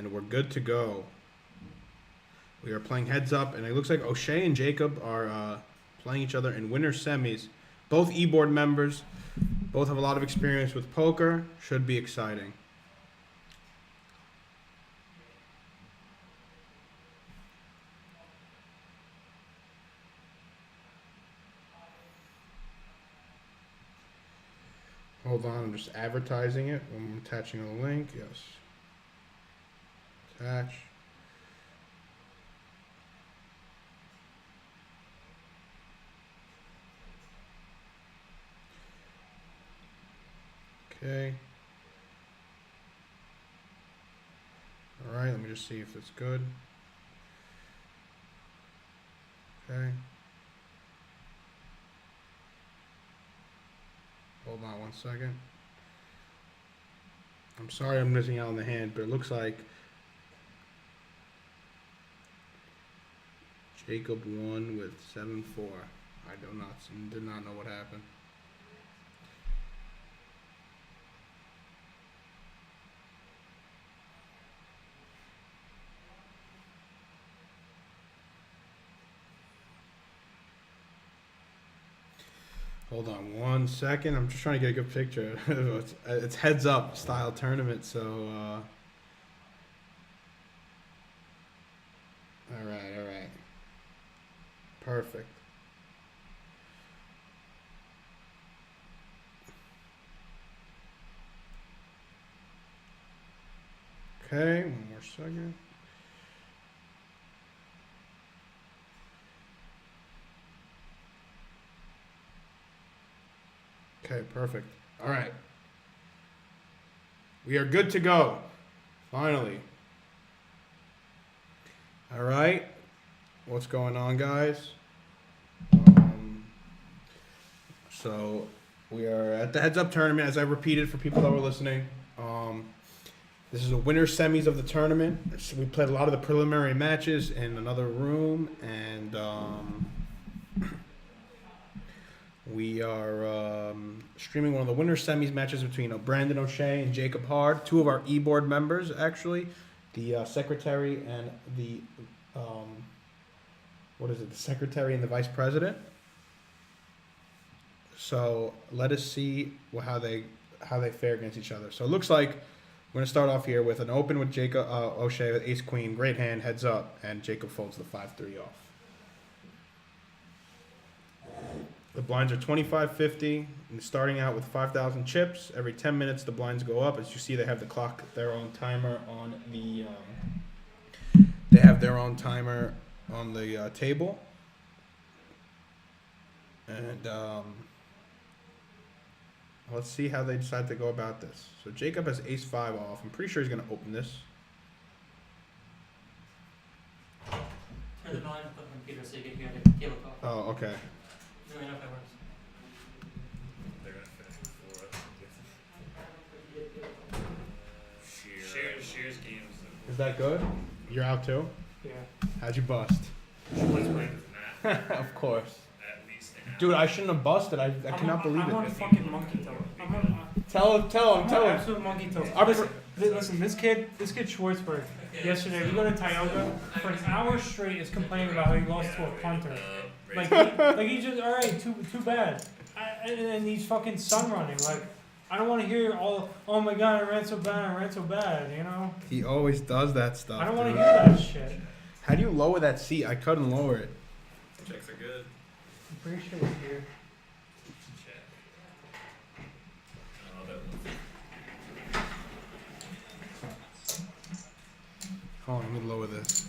And we're good to go. We are playing heads up, and it looks like O'Shea and Jacob are playing each other in winner semis. Both e-board members. Both have a lot of experience with poker. Should be exciting. Hold on, I'm just advertising it. I'm attaching a link. Yes. Attach. Okay. All right, let me just see if it's good. Okay. Hold on one second. I'm sorry I'm missing out on the hand, but it looks like Jacob won with 7-4. I did not know what happened. Hold on one second. I'm just trying to get a good picture. It's heads up style tournament, so all right. Perfect. Okay, one more second. Okay, perfect. All right. We are good to go. Finally. All right. What's going on, guys? So we are at the Heads Up tournament, as I repeated for people that were listening. This is a winner semis of the tournament. So we played a lot of the preliminary matches in another room, and we are streaming one of the winner semis matches between Brandon O'Shea and Jacob Hard, two of our e-board members, actually, the secretary and the the secretary and the vice president. So let us see how they fare against each other. So it looks like we're going to start off here with an open with Jacob O'Shea with ace queen, great hand, heads up, and Jacob folds the 5-3 off. The blinds are 25-50, and starting out with 5,000 chips. Every 10 minutes, the blinds go up. As you see, they have the clock, their own timer on the. They have their own timer on the table, and let's see how they decide to go about this. So Jacob has ace 5 off. I'm pretty sure he's going to open this. Turn the volume up on the computer so you can hear the cable call. Oh, okay. Let me know if that works. They're gonna finish before us. Shears games. Is that good? You're out too? Yeah. How'd you bust? Let's play with Matt. Of course. At least an hour. Dude, I shouldn't have busted. I cannot believe I'm on it. fucking monkey toe. I'm on Tell him. absolute monkey toe. I'm Listen, this kid Schwartzberg. Yesterday we go to Tioga for an hour straight is complaining about how he lost to a punter. Like he just all right, too bad. And he's fucking sun running. Like I don't want to hear all. Oh my god, I ran so bad. You know. He always does that stuff. I don't want to dude. hear that shit. How do you lower that seat? I couldn't lower it. Checks are good. I'm pretty sure it's here. Check. Oh, that one. Hold on, let me lower this.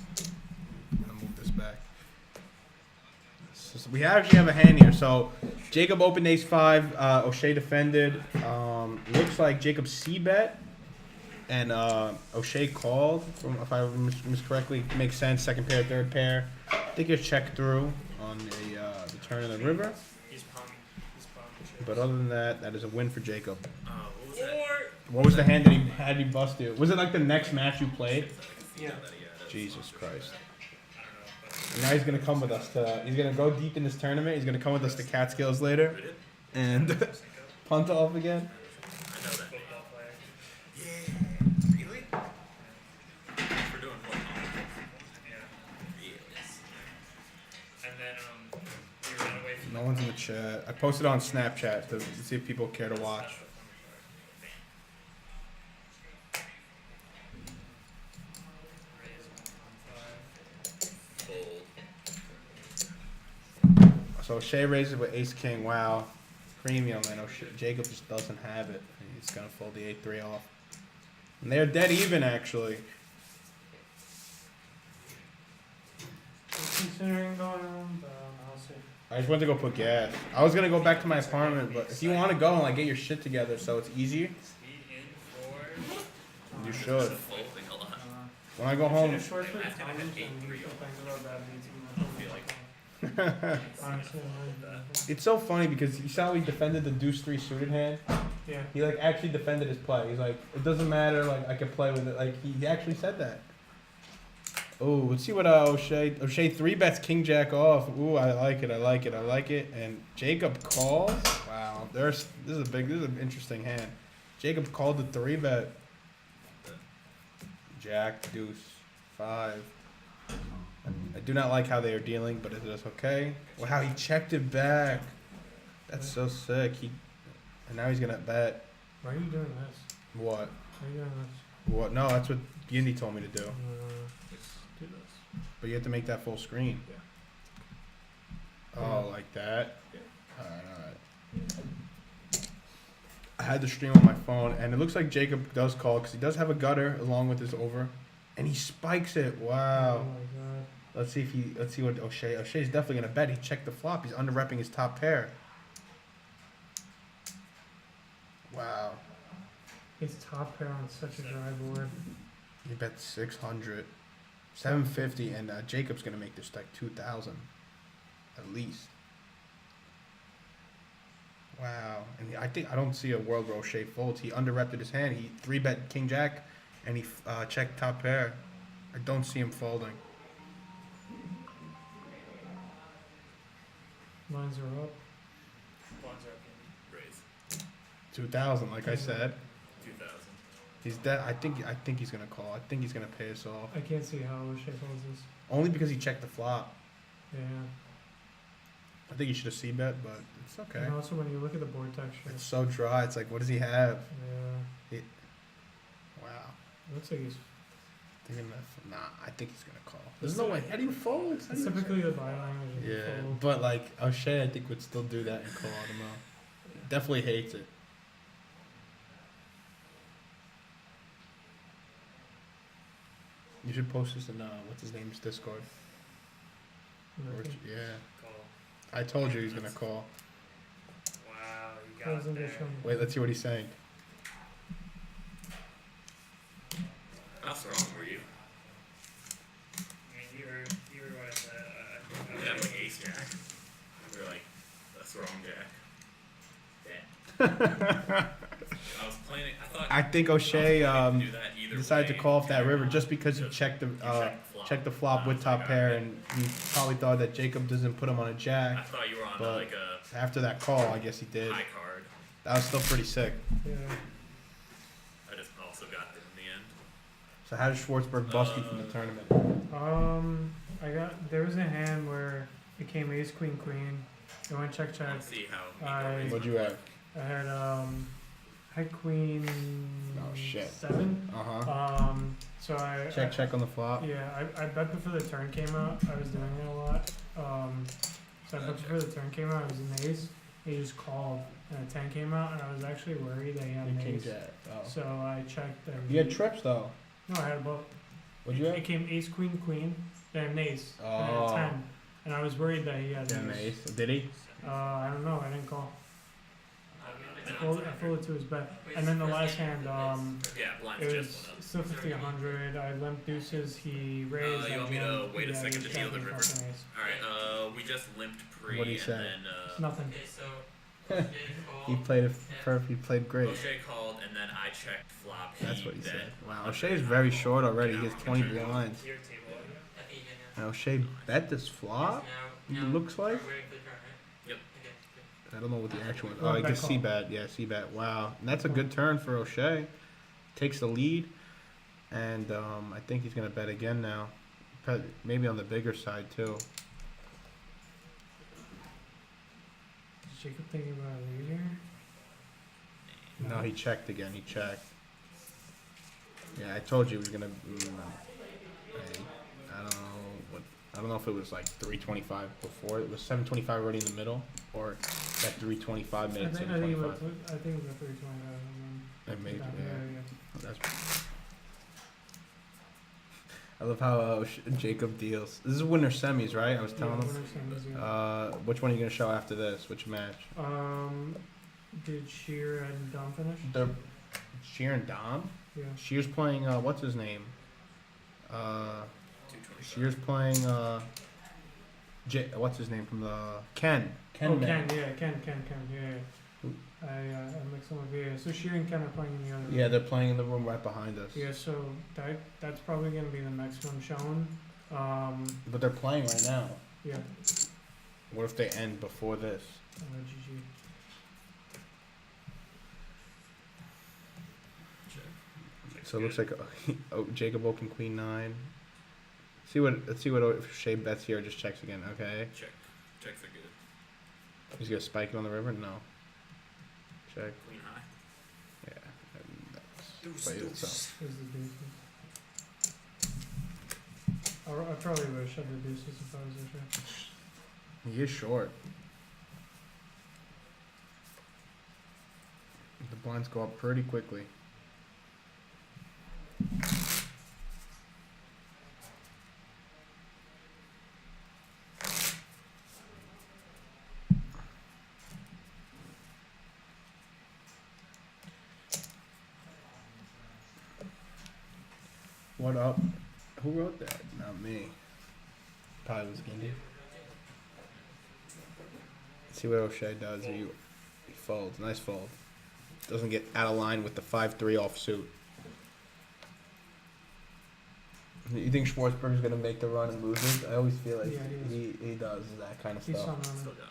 I'll move this back. So we actually have a hand here. So Jacob opened ace 5. O'Shea defended. Looks like Jacob c-bet. And O'Shea called, if I remember correctly. Makes sense. Second pair, third pair. I think you're checked through on the turn of the river. He's pumped. But other than that, that is a win for Jacob. What was that? What was the hand that he had you bust you? Was it like the next match you played? Yeah. Jesus Christ. And now he's going to come with us he's going to go deep in this tournament. He's going to come with us to Catskills later. And punt off again. I know that football player. Yeah. Really? No one's in the chat. I posted on Snapchat to see if people care to watch. So Shea raises with Ace King. Wow, premium. And Jacob just doesn't have it. He's gonna fold the 8-3 off. And they're dead even actually. Considering going on, but I'll see. I just went to go put gas. I was gonna go back to my apartment, but if you want to go and like get your shit together so it's easier, you should. Folding a lot. When I go home, Short for I think I had Thomas and 8-3 he complains about bad beats and I feel like honestly, it's so funny because you saw how he defended the deuce 3 suited hand. yeah. He like actually defended his play. He's like, it doesn't matter. Like I can play with it. Like he actually said that. Oh, let's see what O'Shea 3-bets King Jack off. Ooh, I like it. I like it. I like it. And Jacob calls. Wow, this is an interesting hand. Jacob called the 3-bet. Jack, deuce, 5. I do not like how they are dealing, but it is okay. Wow, he checked it back. That's so sick. And now he's gonna bet. Why are you doing this? What? Why are you doing this? What? No, that's what Yindi told me to do. Just do this. But you have to make that full screen. Yeah. Oh, like that? Yeah. Alright. I had the stream on my phone, and it looks like Jacob does call, because he does have a gutter along with his over. And he spikes it. Wow. Oh my god. Let's see what O'Shea's definitely gonna bet. He checked the flop. He's under repping his top pair. Wow. His top pair on such a dry board. He bet 600, 750, and Jacob's gonna make this like 2,000, at least. Wow. And I don't see a world where O'Shea folds. He under-repped his hand. He 3-bet King Jack, and he checked top pair. I don't see him folding. Lines are up. Bonds are up in raise. 2,000, like I said. 2,000. He's dead. I think he's gonna call. I think he's gonna pay us off. I can't see how O'Shea folds this. Only because he checked the flop. Yeah. I think he should have c-bet, but it's okay. And also when you look at the board texture. It's so dry. It's like, what does he have? Yeah. Wow. It looks like he's. Nah, I think he's gonna call. There's no way. How do you fold? How do It's you- typically the buy language. Is Yeah, fold. but like O'Shea, I think would still do that and call him out. Definitely hates it. You should post this in what's his name's Discord. Or, Nothing. yeah, Call. I told you he's gonna call. Wow, you Close got and there. just show me. Wait, let's see what he's saying. How strong were you? I mean, you were what I said. I had like ace jack. We were like a strong jack. Yeah. I was planning. I thought. I think I was O'Shea planning to do that either decided to way. call off that river just because he Just- checked the you checked the flop with top pair, and he probably thought that Jacob doesn't put him on a I jack. thought you were on But- like a After that call, I guess he did. high card. That was still pretty sick. Yeah. I just also got it in the end. So how did Schwartzberg bust you from the tournament? There was a hand where it came ace queen queen. It went check check. Let's see how. I- What'd you have? I had queen. Oh, shit. 7. Uh-huh. So I Check on the flop. Yeah, I bet before the turn came out. I was doing it a lot. So I bet before the turn came out. I was in ace. He just called, and a 10 came out, and I was actually worried that he had an King ace. Jack. Oh. So I checked. And You had trips though. No, I had both. What'd you It have? came ace queen queen, then an ace, then Oh. a 10, and I was worried that he had Yeah, an an ace. ace. Did he? I don't know. I didn't call. I folded to his bet, and then the last hand, Yeah, blinds it just was went up. still 50, 100. I limped deuces. He raised. You I want me to jammed, wait a yeah, second he to deal checked the me river? fucking ace. Alright, we just limped pre What'd he and say? then Nothing. Okay, so O'Shea He called. played it perfect. He played great. O'Shea called and then I checked flop. That's what he bet. said. Wow, O'Shea's very short already. He has 20 blinds. I think you can And O'Shea bet this flop. now. It looks like. We're waiting for the turn, right? Yep. Okay, good. I don't know what the actual one. Well, Oh, I bet guess call. C-bet. Yeah, C-bet. Wow. And that's a good turn for O'Shea. Takes the lead. And I think he's going to bet again now. Maybe on the bigger side, too. Jacob thinking about a lead here? No, he checked again. He checked. Yeah, I told you he was gonna. I don't know what. I don't know if it was like 3:25 before. It was 7:25 already in the middle, or at 3:25 I minutes. think, I think it was. I think it was 3:25. It made, Yeah. That's. I love how Jacob deals. This is winter semis, right? I was telling him. winner semis, yeah. Which one are you gonna show after this? Which match? Did Sheer and Dom finish? The Sheer and Dom. Yeah. Sheer's playing. What's his name? 225. Sheer's playing. What's his name from the Ken? Oh, Man. Ken, yeah, Ken, yeah. I mixed them up, yeah. So Sheer and Ken are playing in the other room. Yeah, they're playing in the room right behind us. Yeah, so that's probably gonna be the next one shown. But they're playing right now. Yeah. What if they end before this? GG. Check. So it looks like Jacob opened Queen 9. Let's see what O'Shea bets here. Just checks again. Okay. Check. Checks are good. He's gonna spike it on the river. No. Check. Queen high. Yeah. And that's Deuce, played deuce. itself. Is the deuces. I probably would have shoved the deuces if I was O'Shea. He is short. The blinds go up pretty quickly. What up? Who wrote that? Not me. Probably was Gindy. See what O'Shea does. He folds. Nice fold. Doesn't get out of line with the 5-3 offsuit. You think Schwartzberg's gonna make the run and lose it? I always feel like Yeah, he does that kind of He's stuff. some Still runner. got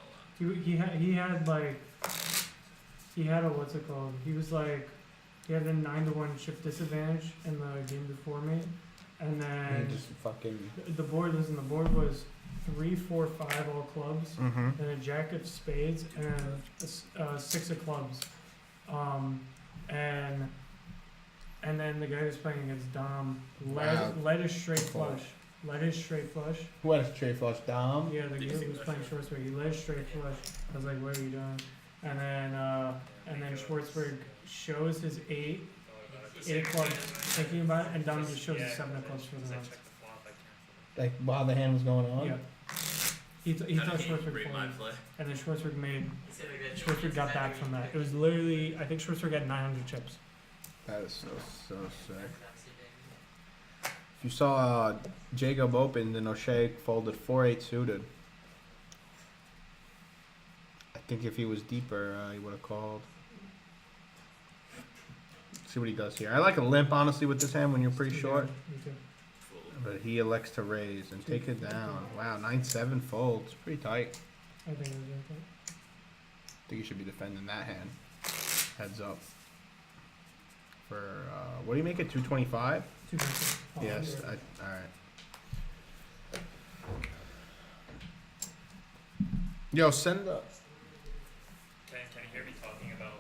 a lot. He had a what's it called? He was like he had a 9-1 chip disadvantage in the game before me, and then He just fucking. the board was 3, 4, 5 all clubs, Mm-hmm. then a jack of spades and a 6 of clubs, and then the guy who's playing against Dom Wow. led a straight flush. Who had a straight flush? Dom. Yeah, the Did you guy see who was that playing shit? Schwartzberg, he led a straight flush. I was like, what are you doing? And then Schwartzberg shows his 8 of clubs, thinking about it, and Dom just shows his 7 of clubs for the run. Like while the hand was going on. Yeah. He thought Schwartzberg Rate my folded, play. and then Schwartzberg He said we got Schwartzberg got back from that. It was literally, I think Schwartzberg had 900 chips. That is so sick. If you saw Jacob open, then O'Shea folded 4-8 suited. I think if he was deeper, he would have called. See what he does here. I like a limp, honestly, with this hand when you're pretty short. Me too. Full. But he elects to raise and take it down. Wow, 9-7 folds. Pretty tight. I think it was okay. I think you should be defending that hand. Heads up. For, what do you make it? 225? 2 points. Yes. Yeah. Alright. Yo, send the. Can you hear me talking about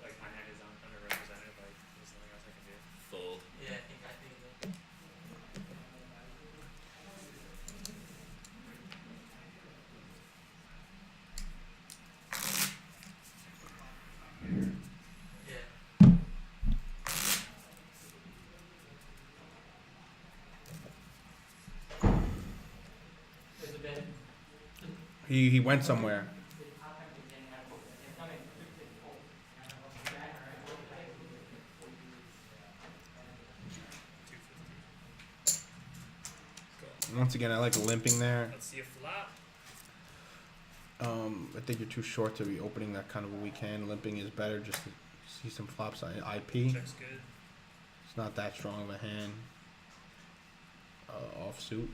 like my hand is underrepresented? Like there's nothing else I can do. Fold. Yeah, I think that. Yeah. There's a bit. He went somewhere. Once again, I like limping there. Let's see a flop. I think you're too short to be opening that kind of a weak hand. Limping is better just to see some flops on IP. Checks good. It's not that strong of a hand. Offsuit.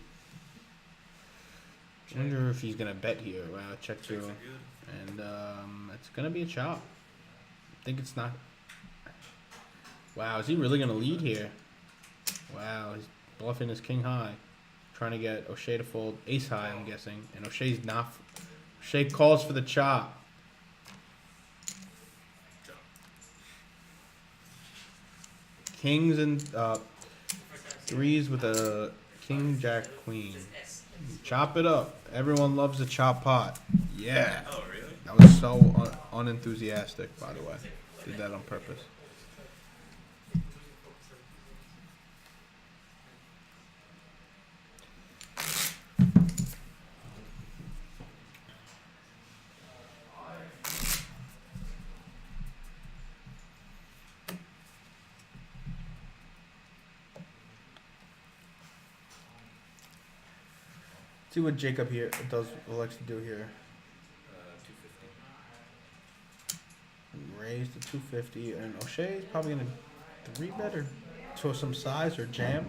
I wonder if he's gonna bet here. Wow, check Checks two. are good. And it's gonna be a chop. I think it's not. Wow, is he really gonna lead here? Wow, he's bluffing his king high, trying to get O'Shea to fold ace high. I'm guessing, and O'Shea's not. O'Shea calls for the chop. Kings and First time seeing threes with a king, jack, queen. just S. Chop it up. Everyone loves a chop pot. Yeah. Oh, really? That was so unenthusiastic, by the way. Did that on purpose. See what Jacob here elects to do here. 250. Raise to 250, and O'Shea is probably gonna 3-bet or show some size or jam.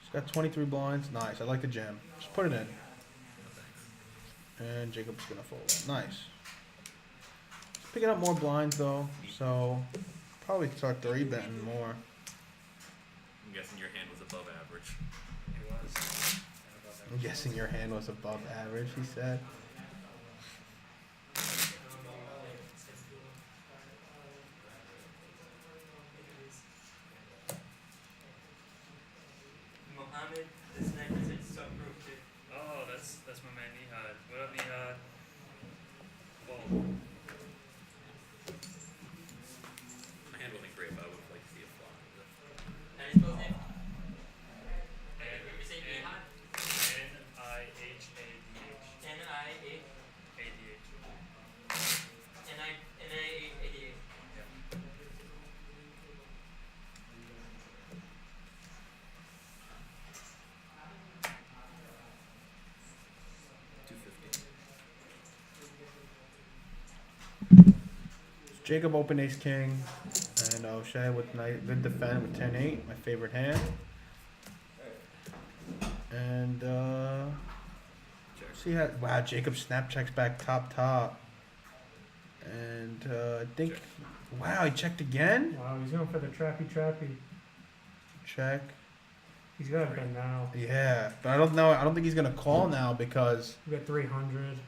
She's got 23 blinds. Nice. I like the jam. Just put it in. And Jacob's gonna fold. Nice. He's picking up more blinds though, so probably start 3-betting more. I'm guessing your hand was above average. It was. I'm guessing your hand was above average, he said. Mohammed, this night is it's so approved too. Oh, that's my man Nihad. What up, Nihad? Well, My hand wasn't great, but I would like to see a flop. How do you spell his name? You say Nihad? Nihadh. N-I-A? ADH. N-I-A-D-A. Jacob open ace king, and O'Shea with good defend with 10-8, my favorite hand. And see how wow Jacob snap checks back top, and I think wow he checked again. Wow, he's going for the trappy. Check. He's got it done now. Yeah, but I don't know. I don't think he's gonna call now because We got 300.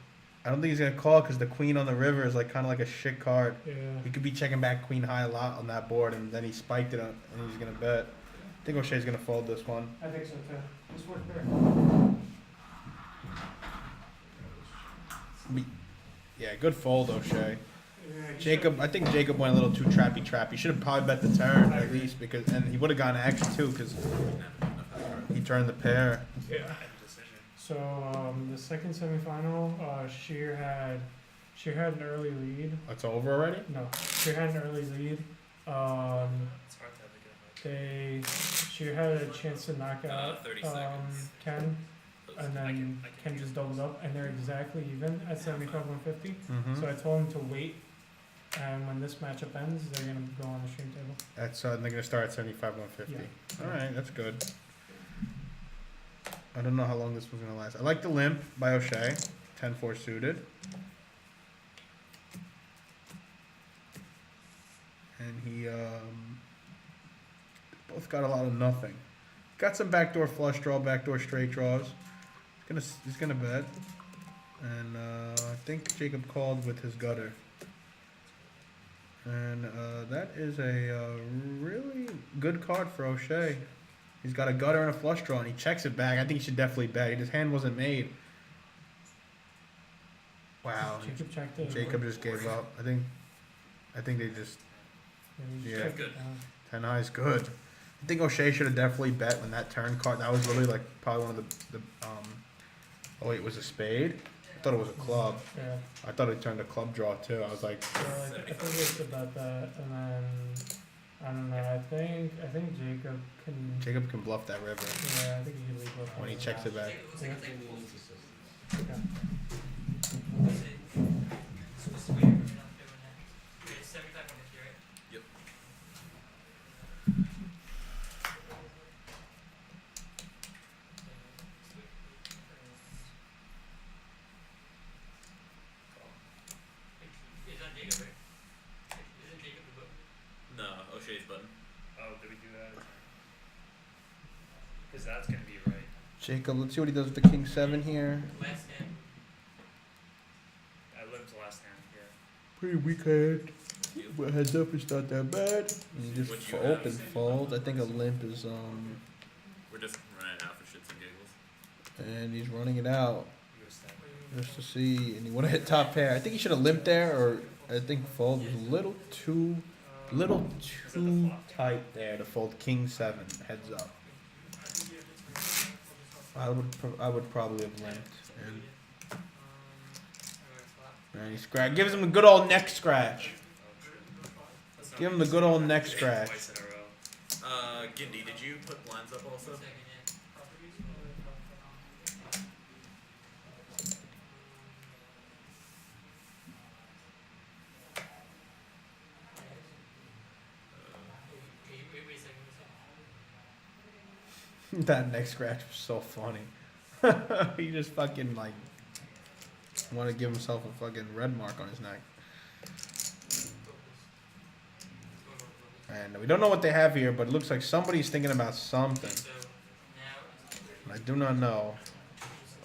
I don't think he's gonna call because the queen on the river is like kind of like a shit card. Yeah. He could be checking back queen high a lot on that board, and then he spiked it up, and he's gonna bet. I think O'Shea's gonna fold this one. I think so too. It's worth there. Yeah, good fold, O'Shea. Yeah, Jacob, I think Jacob went a little too trappy. Should have probably bet the turn I at agree. least because, and he would have gotten action too because he turned the pair. Yeah. End decision. So the second semifinal, Sheer had an early lead. It's over already. No, Sheer had an early lead. It's hard to have a good night. Sheer had a chance to knock out 30 seconds. Ken, and I then can Ken just doubled up, and they're exactly even at 75-150. Mm-hmm. So I told him to wait, and when this matchup ends, they're gonna go on the stream table. That's they're gonna start at 75-150. Yeah. All right, that's good. I don't know how long this one's gonna last. I like the limp by O'Shea, 10-4 suited. And he both got a lot of nothing. Got some backdoor flush draw, backdoor straight draws. He's gonna bet. And I think Jacob called with his gutter. And that is a really good card for O'Shea. He's got a gutter and a flush draw, and he checks it back. I think he should definitely bet. His hand wasn't made. Wow. Jacob checked it. Jacob just gave up. I think they just he yeah. checked it Good. down. 10 high is good. I think O'Shea should have definitely bet when that turn card. That was literally like probably one of the oh wait, it was a spade. I thought it was a club. Yeah. I thought it turned a club draw too. I was like, So I think it's about that, and then I don't know. I think Jacob can. Jacob can bluff that river Yeah, I think he can leave both when he hands. checks it back. It looks like it's like full. Okay. So it's weird, we're not doing that. Okay, it's 75-150, right? Yep. It's on Jacob, right? Isn't Jacob the book? No, O'Shea's button. Oh, did we do that? Because that's gonna be right. Jacob, let's see what he does with the king 7 here. Last hand. I lived last hand. Yeah. Pretty weak hand. you. Well, heads up, it's not that bad. And you just What you open, have. fold. I think a limp is We're just running it out for shits and giggles. and he's running it out just to see. And he want to hit top pair. I think he should have limped there, or I think fold was a little too tight there to fold king 7 heads up. I would probably have limped. And he gives him a good old neck scratch. Give him the good old neck scratch. Twice in a row. Gindy, did you put blinds up also? That neck scratch was so funny. He just fucking like want to give himself a fucking red mark on his neck. And we don't know what they have here, but it looks like somebody's thinking about something. I do not know.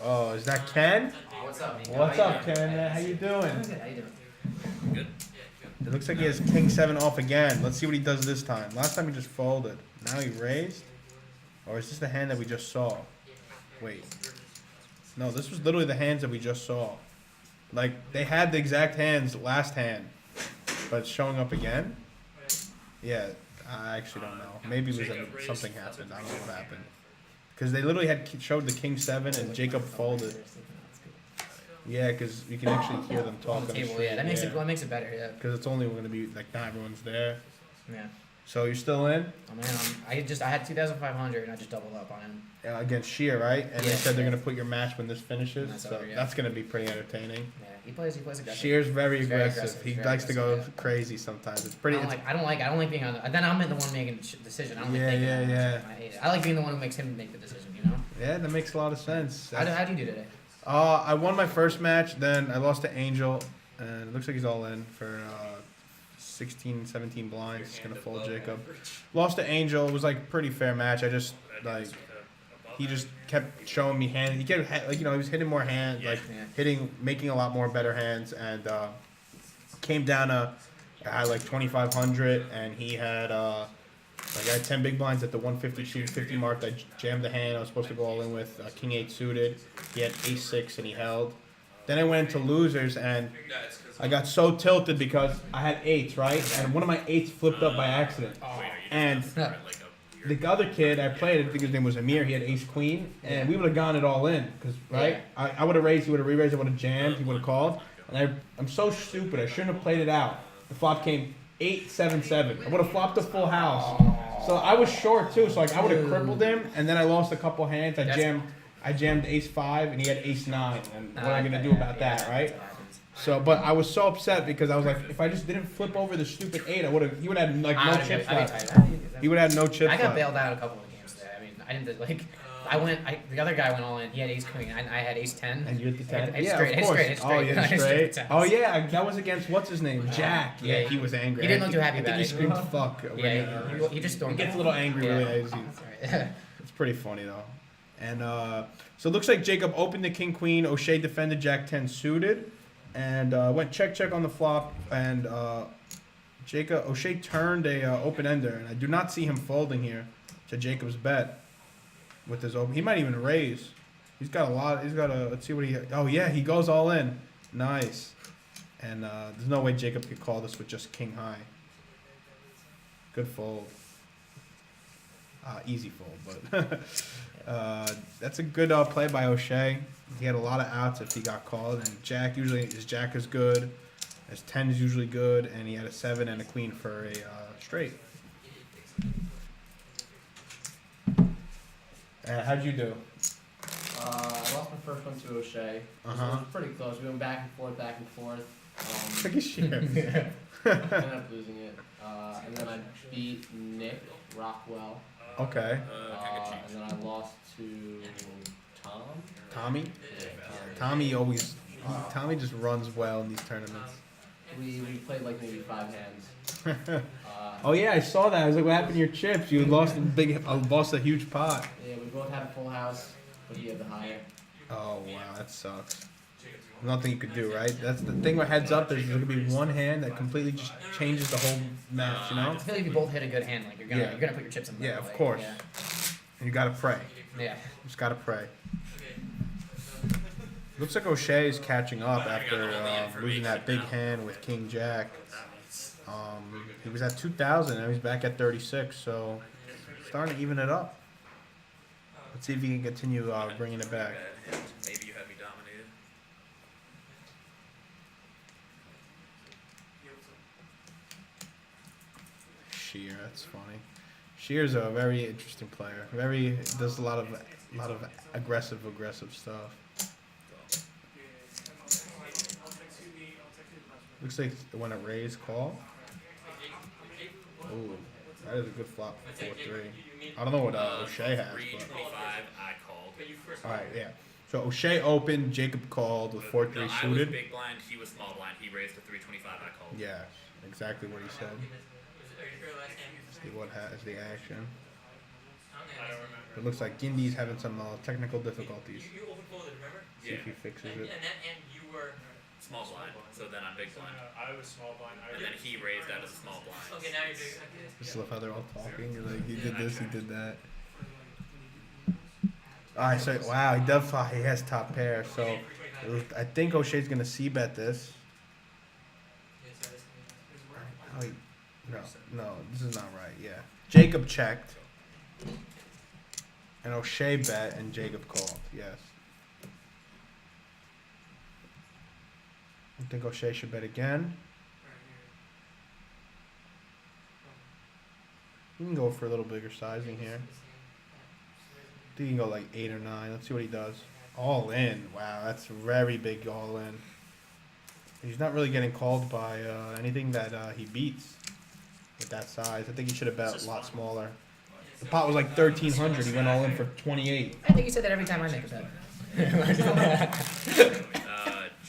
Oh, is that Ken? What's up, man? What's up, Ken? How you doing? Good. How you doing? Good. It looks like he has king 7 off again. Let's see what he does this time. Last time he just folded. Now he raised? Or is this the hand that we just saw? Wait. No, this was literally the hands that we just saw. Like, they had the exact hands last hand. But it's showing up again? Yeah, I actually don't know. Maybe it was something happened. I don't know what happened. Because they literally had showed the king 7 and Jacob folded. Yeah, because you can actually hear them talk On the on the table, street. yeah. That makes it better, yeah. Because it's only going to be, like, not everyone's there. Yeah. So you're still in? Oh man, I had 2,500 and I just doubled up on him. Against Sheer, right? And they Yeah, said they're yeah. going to put your match when this finishes. That's So over, yeah. that's going to be pretty entertaining. Yeah, he plays aggressive. Sheer's very He's very aggressive. aggressive. He He's likes very to go aggressive, crazy sometimes. It's I pretty. don't like being on the. Then I'm the one making decision. I don't like Yeah, thinking yeah, that much. yeah. I hate it. I like being the one who makes him make the decision. You know. Yeah, that makes a lot of sense. How do you do today? I won my first match, then I lost to Angel, and it looks like he's all in for 16, 17 blinds. He's gonna fold Jacob. Lost to Angel. It was like a pretty fair match. I just like he just kept showing me hands. He kept like he was hitting more hands, like Yeah. making a lot more better hands, and came down to I had like 2,500, and he had like I had 10 big blinds at the 150 mark. I jammed the hand I was supposed to go all in with king 8 suited. He had ace 6 and he held. Then I went into losers and I got so tilted because I had 8s, right? And one of my 8s flipped up by accident. And the other kid I played, I think his name was Amir. He had ace queen, and we would have gone it all in, cause right, I would have raised, he would have re-raised, I would have jammed, he would have called, and I'm so stupid. I shouldn't have played it out. The flop came 8-7-7. I would have flopped a full house. So I was short too. So like I would have crippled him, and then I lost a couple hands. I jammed ace 5, and he had ace 9. And what am I gonna do about that, right? So, but I was so upset because I was like, if I just didn't flip over the stupid 8, he would have had like no chips left. He would have had no chips I got left. bailed out a couple of games today. I mean, I didn't like. The other guy went all in. He had ace queen. I had ace 10. And you hit the 10? Ace Yeah, straight, of course. ace straight. Oh, yeah, Ace straight. tens. Oh, yeah, that was against, what's his name? Jack. Yeah, he was angry. He didn't look too happy I about think it. he screamed fuck. Yeah, he just He stormed. gets out. a little angry Yeah. really easy. That's right. It's pretty funny though. And so it looks like Jacob opened the king queen. O'Shea defended jack 10 suited, and went check on the flop. And O'Shea turned a open ender, and I do not see him folding here to Jacob's bet with his open. He might even raise. He's got a lot. He's got a. Let's see what he. Oh yeah, he goes all in. Nice. And there's no way Jacob could call this with just king high. Good fold. Easy fold, but that's a good play by O'Shea. He had a lot of outs if he got called, and his jack is good, his 10 is usually good, and he had a 7 and a queen for a straight. How'd you do? I lost my first one to O'Shea. So it was pretty close. We went back and forth, back and forth. Look at shit. Ended up losing it. And then I beat Nick Rockwell. Okay. And then I lost to Tom. Tommy? Yeah, Tommy just runs well in these tournaments. We played like maybe 5 hands. Oh yeah, I saw that. I was like, what happened to your chips? You lost a huge pot. Yeah, we both had a full house, but he had the higher. Oh wow, that sucks. Nothing you could do, right? That's the thing with heads up. There's going to be one hand that completely just changes the whole match, you know? I feel like if you both hit a good hand, like Yeah. you're gonna put your chips in. the Yeah, middle, of like, course. Yeah. And you got to pray. Yeah. Just got to pray. Okay. Looks like O'Shea is catching up after losing that big hand with King Jack. He was at 2,000, now he's back at 36, so starting to even it up. Let's see if he can continue bringing it back. Maybe you had me dominated. Sheer, that's funny. Sheer's a very interesting player. Does a lot of aggressive stuff. Looks like it went a raise call. Ooh, that is a good flop for 4-3. I don't know what O'Shea has, but 325, I called. all right, yeah. So O'Shea opened, Jacob called with 4-3 No, I was suited. big blind, he was small blind. He raised to 325, I called. Yeah, exactly what he said. Are you sure last name? See what is the action. I don't remember. It looks like Gindy's having some technical difficulties. You overfolded, remember? See if he fixes And, it. and you were. Small blind, so then I'm big So, blind. I was small blind. And then he raised out as a small blind. Okay, now you're big. Okay. Just love how they're all talking. You're like, he did this, he did that. Alright, so wow, he has top pair. So I think O'Shea's gonna c-bet this. Oh, no, this is not right. Yeah, Jacob checked, and O'Shea bet, and Jacob called. Yes. I think O'Shea should bet again. You can go for a little bigger sizing here. I think you can go like 8 or 9. Let's see what he does. All in. Wow, that's very big all in. He's not really getting called by anything that he beats with that size. I think he should have bet a lot smaller. The pot was like 1,300. He went all in for 28. I think you said that every time I make a bet.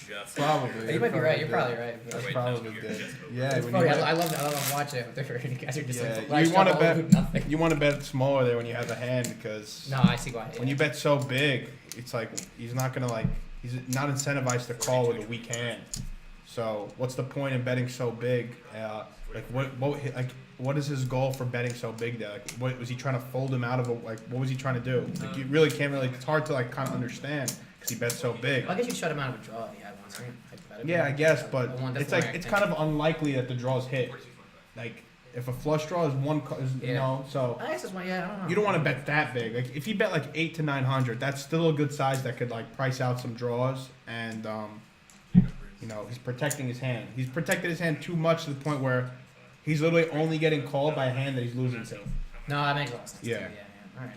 Just. Probably. You might be right. You're probably right. That's Wait, probably no, good. you're- Yeah, It's when probably, you I bet, love watching it with different. You guys are just Yeah, like, you wanna all bet- who nothing. you want to bet smaller there when you have a hand because No, I see why. when you bet so big, it's like he's not gonna he's not incentivized to call with a weak hand. So what's the point in betting so big? What is his goal for betting so big there? Like, what was he trying to fold him out of what was he trying to do? Like, you really can't it's hard to kind of understand because he bets so big. Well, I guess you shut him out of a draw if he had one, right? Hypothetically. Yeah, I guess, but The one it's that's like more it's kind of unlikely that the draws hit. Like if a flush draw is you Yeah. know, so I guess it's one. Yeah, I don't know. you don't want to bet that big. Like if you bet like 8 to 900, that's still a good size that could price out some draws and he's protecting his hand. He's protected his hand too much to the point where he's literally only getting called by a hand that he's losing to. No, that makes a lot of sense. Yeah. Too. Yeah. All right.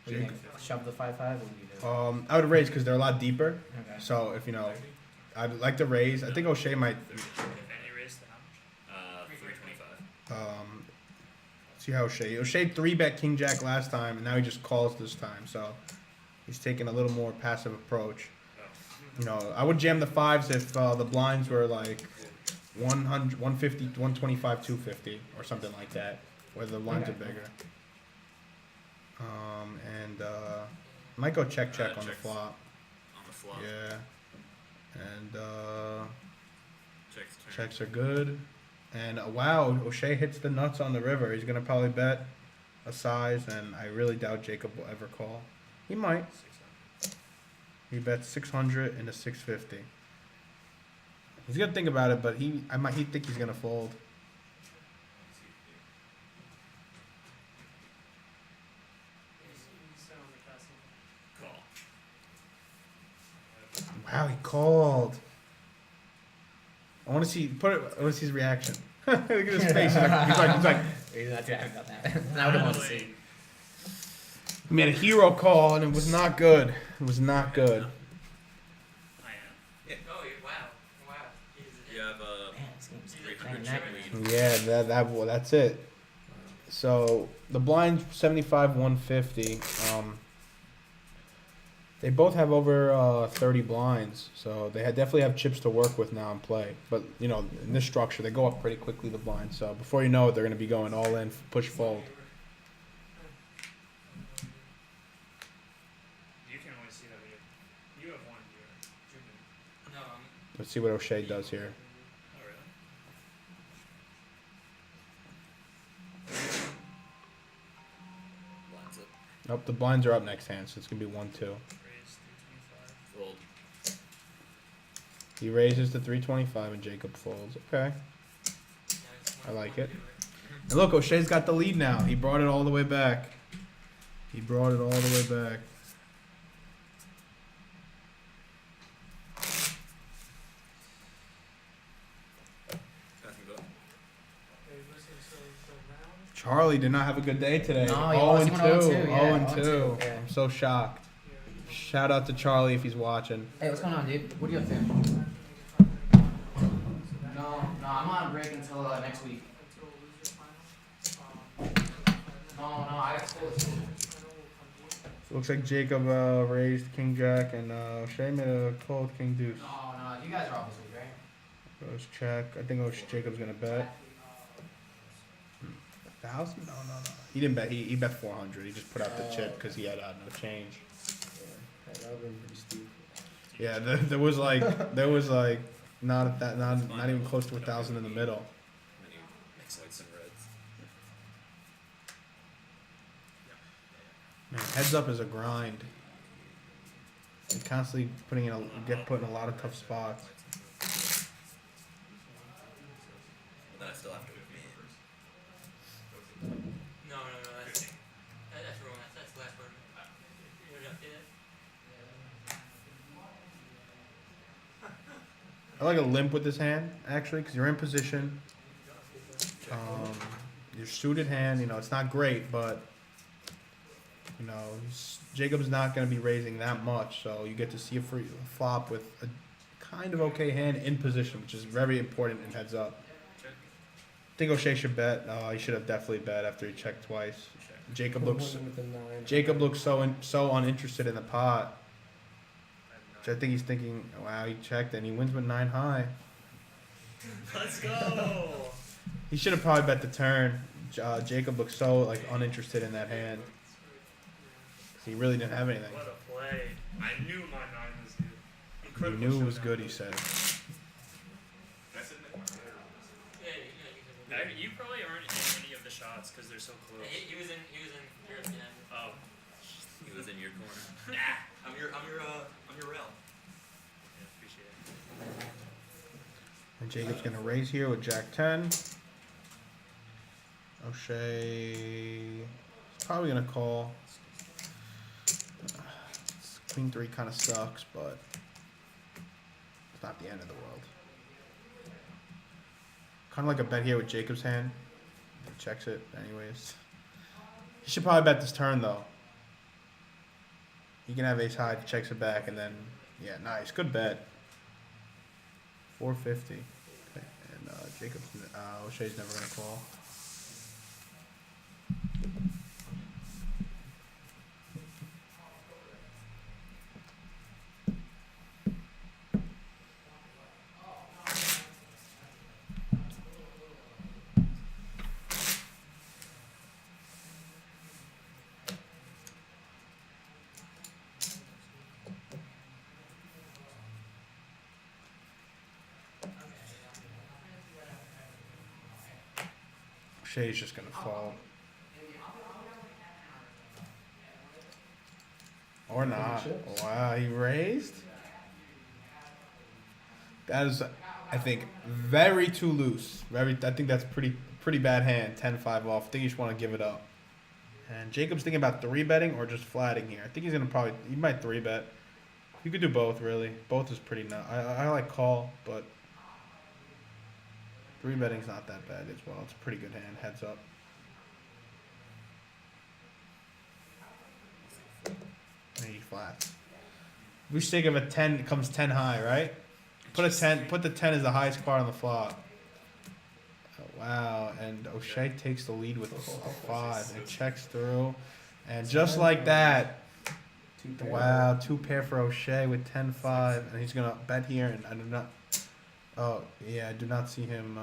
What do you Jake? think? Shove the 5-5. What do you do? I would raise because they're a lot deeper. Okay. So if I'd like to raise. I think O'Shea might. If any raised to how much? 325. See how O'Shea 3-bet King Jack last time, and now he just calls this time. So he's taking a little more passive approach. I would jam the 5s if the blinds were like 100, 150, 125, 250 or something like that, where the lines are bigger. Might go check on the Checks. flop. On the flop. Yeah. And Checks turn. checks are good. And wow, O'Shea hits the nuts on the river. He's gonna probably bet a size, and I really doubt Jacob will ever call. He might. He bets 600 and a 650. He's gonna think about it, but he think he's gonna fold. Call. Wow, he called. I want to see his reaction. Look at his face. He's like, He's not too happy about that. I would want to see. he made a hero call and it was not good. It was not good. I am. Oh, wow. You have Man, this game's 300 banging chip that. lead. Yeah, that's it. So the blinds 75, 150. They both have over 30 blinds, so they definitely have chips to work with now in play. But in this structure, they go up pretty quickly, the blinds. So before you know it, they're going to be going all in, push fold. You can always see that Let's see what O'Shea does here. Oh, really? Blinds up. Nope, the blinds are up next hand, so it's gonna be 1-2. Raise 325. Fold. He raises to 325 and Jacob folds. Okay. I like it. And look, O'Shea's got the lead now. He brought it all the way back. He brought it all the way back. Pass me go. Charlie did not have a good day today. No, he lost. He went 0-2, 0 yeah, and 2. 0-2, yeah. I'm so shocked. Shout out to Charlie if he's watching. Hey, what's going on, dude? What are you up to? No, I'm on break until next week. No, I got school. Looks like Jacob raised King Jack and O'Shea made a call with King Deuce. No, you guys are off this week, right? Goes check. I think Jacob's gonna bet. 1,000? No. He didn't bet. He bet 400. He just put out the chip because he had no change. Yeah, there was like not even close to 1,000 in the middle. And then you mix whites and reds. Man, heads up is a grind. You're constantly put in a lot of tough spots. But then I still have to win. No, that's wrong. That's the last word. You already updated it? I like a limp with this hand actually because you're in position. Your suited hand, it's not great, but Jacob's not going to be raising that much, so you get to see a free flop with a kind of okay hand in position, which is very important in heads up. Check. I think O'Shea should bet. He should have definitely bet after he checked twice. Jacob looks so uninterested in the pot. Which I think he's thinking, wow, he checked and he wins with 9 high. Let's go. He should have probably bet the turn. Jacob looks so uninterested in that hand. He really didn't have anything. What a play. I knew my 9 was good. He Incredible knew it was showdown. good, he said. You probably aren't in any of the shots because they're so close. He was in yours again. Oh, He was in your corner. I'm your rail. yeah, appreciate it. And Jacob's going to raise here with Jack 10. O'Shea is probably going to call. Queen 3 kind of sucks, but it's not the end of the world. Kind of like a bet here with Jacob's hand. He checks it anyways. He should probably bet this turn though. He can have ace high if he checks it back and then, yeah, nice. Good bet. 450. Okay. And O'Shea's never going to call. O'Shea's just going to fall. Or not. Wow, he raised? That is, I think, very too loose. I think that's pretty bad hand. 10-5 off. I think you just want to give it up. And Jacob's thinking about 3-betting or just flatting here. I think he's going to he might 3-bet. You could do both, really. Both is pretty nuts. I like call, but 3-betting's not that bad as well. It's a pretty good hand. Heads up. And he flats. We should think of a 10. It comes 10 high, right? Put a 10. Put the 10 as the highest card on the flop. Oh, wow. And O'Shea takes the lead with a 5 and checks through, and just like that. Wow, 2 pair for O'Shea with 10-5, and he's gonna bet here, and I do not. Oh yeah, I do not see him.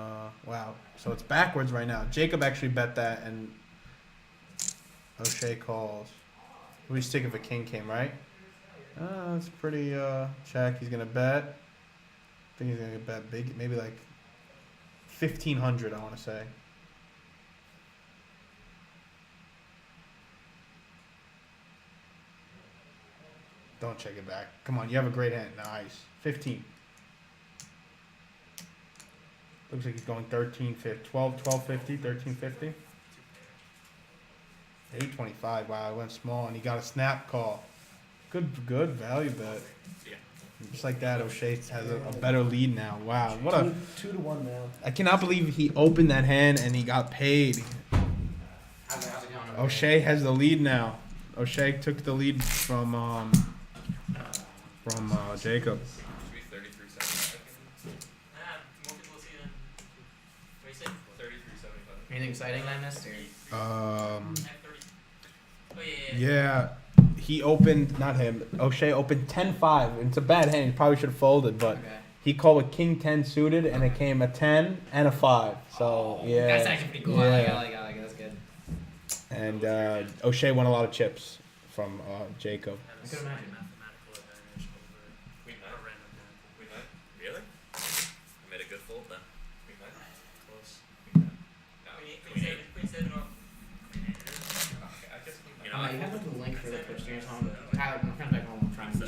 Wow, so it's backwards right now. Jacob actually bet that, and O'Shea calls. We stick if a king came, right? That's pretty check. He's gonna bet. I think he's gonna bet big, maybe like 1,500. I want to say. Don't check it back. Come on, you have a great hand. Nice. 15. Looks like he's going 13, 15, 12, 1250, 1350. 825. Wow, I went small and he got a snap call. Good value bet. Yeah. Just like that, O'Shea has a better lead now. Wow, what a! 2-1 now. I cannot believe he opened that hand and he got paid. How's it going? over O'Shea has the lead now. O'Shea took the lead from Jacob. Should be 33.75. More people see than. What do you say? 33.75. Anything exciting I missed? Or? I have 30. Oh, yeah. Yeah, he opened, not him. O'Shea opened 10-5. It's a bad hand. He probably should have folded, but Okay. he called with King 10 suited, and it came a 10 and a 5. So yeah, That's actually pretty cool. I like it. I like it. I like it. That's good. and O'Shea won a lot of chips from Jacob. I could imagine. Mathematical advantage over Queen a nine. random hand. Queen nine. Really? I made a good fold then. Queen nine. Close. Queen nine. No, Queen 7 off. Okay, I guess queen You nine. have like the link for the Twitch streams home. Kyle, my friend's back home. I'm trying to.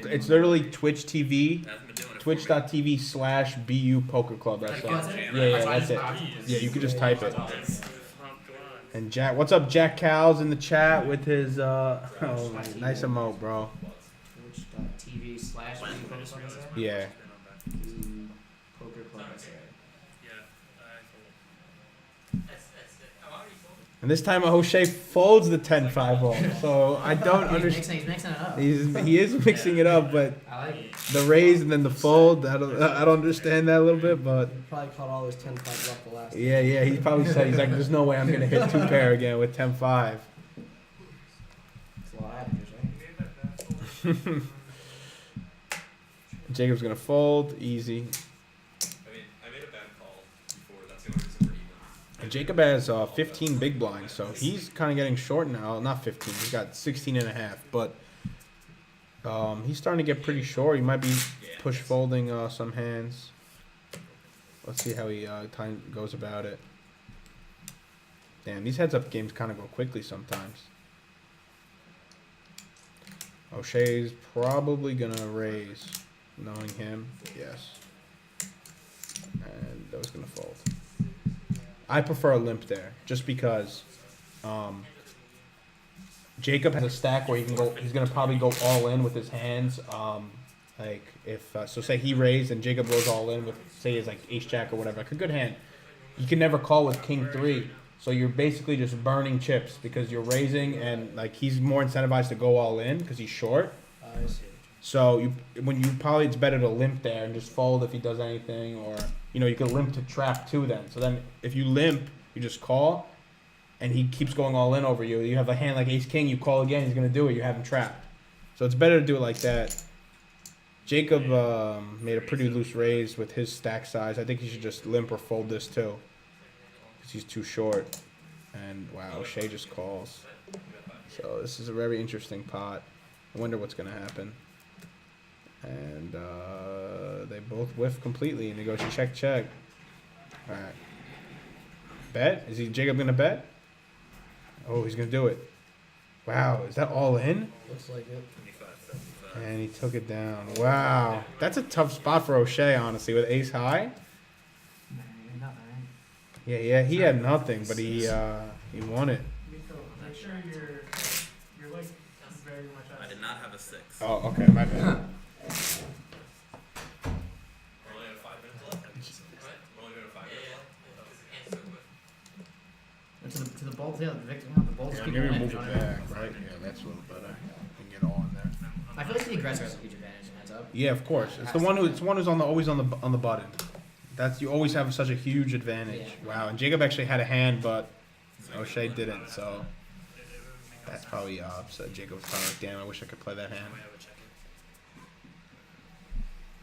It's literally Twitch TV, Hasn't been doing it for me. twitch.tv/BU Poker Club. That's Oh, it. is it? Yeah, So I that's just- it. oh, Yeah, you could just type it. Go on. And Jack, what's up, Jack Cow's in the chat with his oh man, nice emote, bro. Twitch.tv/BU Poker Club. I say? Yeah. BU Poker Club. I say. Yeah, I That's it. I'm already full. And this time O'Shea folds the 10-5 off. So I don't understand. He's mixing it up. He is mixing it up, but I like it. the raise and then the fold, I don't understand that a little bit, but Probably caught all his 10-5 off the last. yeah, he probably said he's like, there's no way I'm gonna hit 2 pair again with 10-5. It's a lot of averages, right? Jacob's gonna fold, easy. I mean, I made a bad call before. That's the only reason we're even. And Jacob has 15 big blinds, so he's kind of getting short now. Not 15, he's got 16 and a half, but he's starting to get pretty short. He might be push folding some hands. Let's see how he goes about it. Damn, these heads-up games kind of go quickly sometimes. O'Shea's probably gonna raise, knowing him. Yes. And that was gonna fold. I prefer a limp there, just because Jacob has a stack where he can go. He's gonna probably go all in with his hands. Like if so, say he raised and Jacob goes all in with, say, his like ace jack or whatever, like a good hand. You can never call with king 3, so you're basically just burning chips because you're raising, and like he's more incentivized to go all in because he's short. I see. So it's better to limp there and just fold if he does anything, or you could limp to trap 2 then. So then if you limp, you just call, and he keeps going all in over you. You have a hand like ace king, you call again, he's gonna do it. You have him trapped. So it's better to do it like that. Jacob made a pretty loose raise with his stack size. I think he should just limp or fold this too, because he's too short. And wow, O'Shea just calls. So this is a very interesting pot. I wonder what's gonna happen. And they both whiff completely, and he goes check. All right. Bet? Is Jacob gonna bet? Oh, he's gonna do it. Wow, is that all in? Looks like it. 25.75. And he took it down. Wow, that's a tough spot for O'Shea, honestly, with ace high. Yeah, he had nothing, but he won it. Make sure you're like very much I did not have a 6. Oh, okay, my bad. We're only at 5 minutes left. We're only doing 5 minutes left. To the bolts, yeah, the victim, the bolts Yeah, keep maybe going. move you know it what I mean? back, right? Yeah, that's a little better. You can get all in there. I feel like the aggressor has a huge advantage in heads up. Yeah, of course. It's the one who's always on the button. You always have such a huge advantage. Yeah. Wow, and Jacob actually had a hand, but O'Shea didn't. So that's probably upset. Jacob's probably like, damn, I wish I could play that hand. I would check it.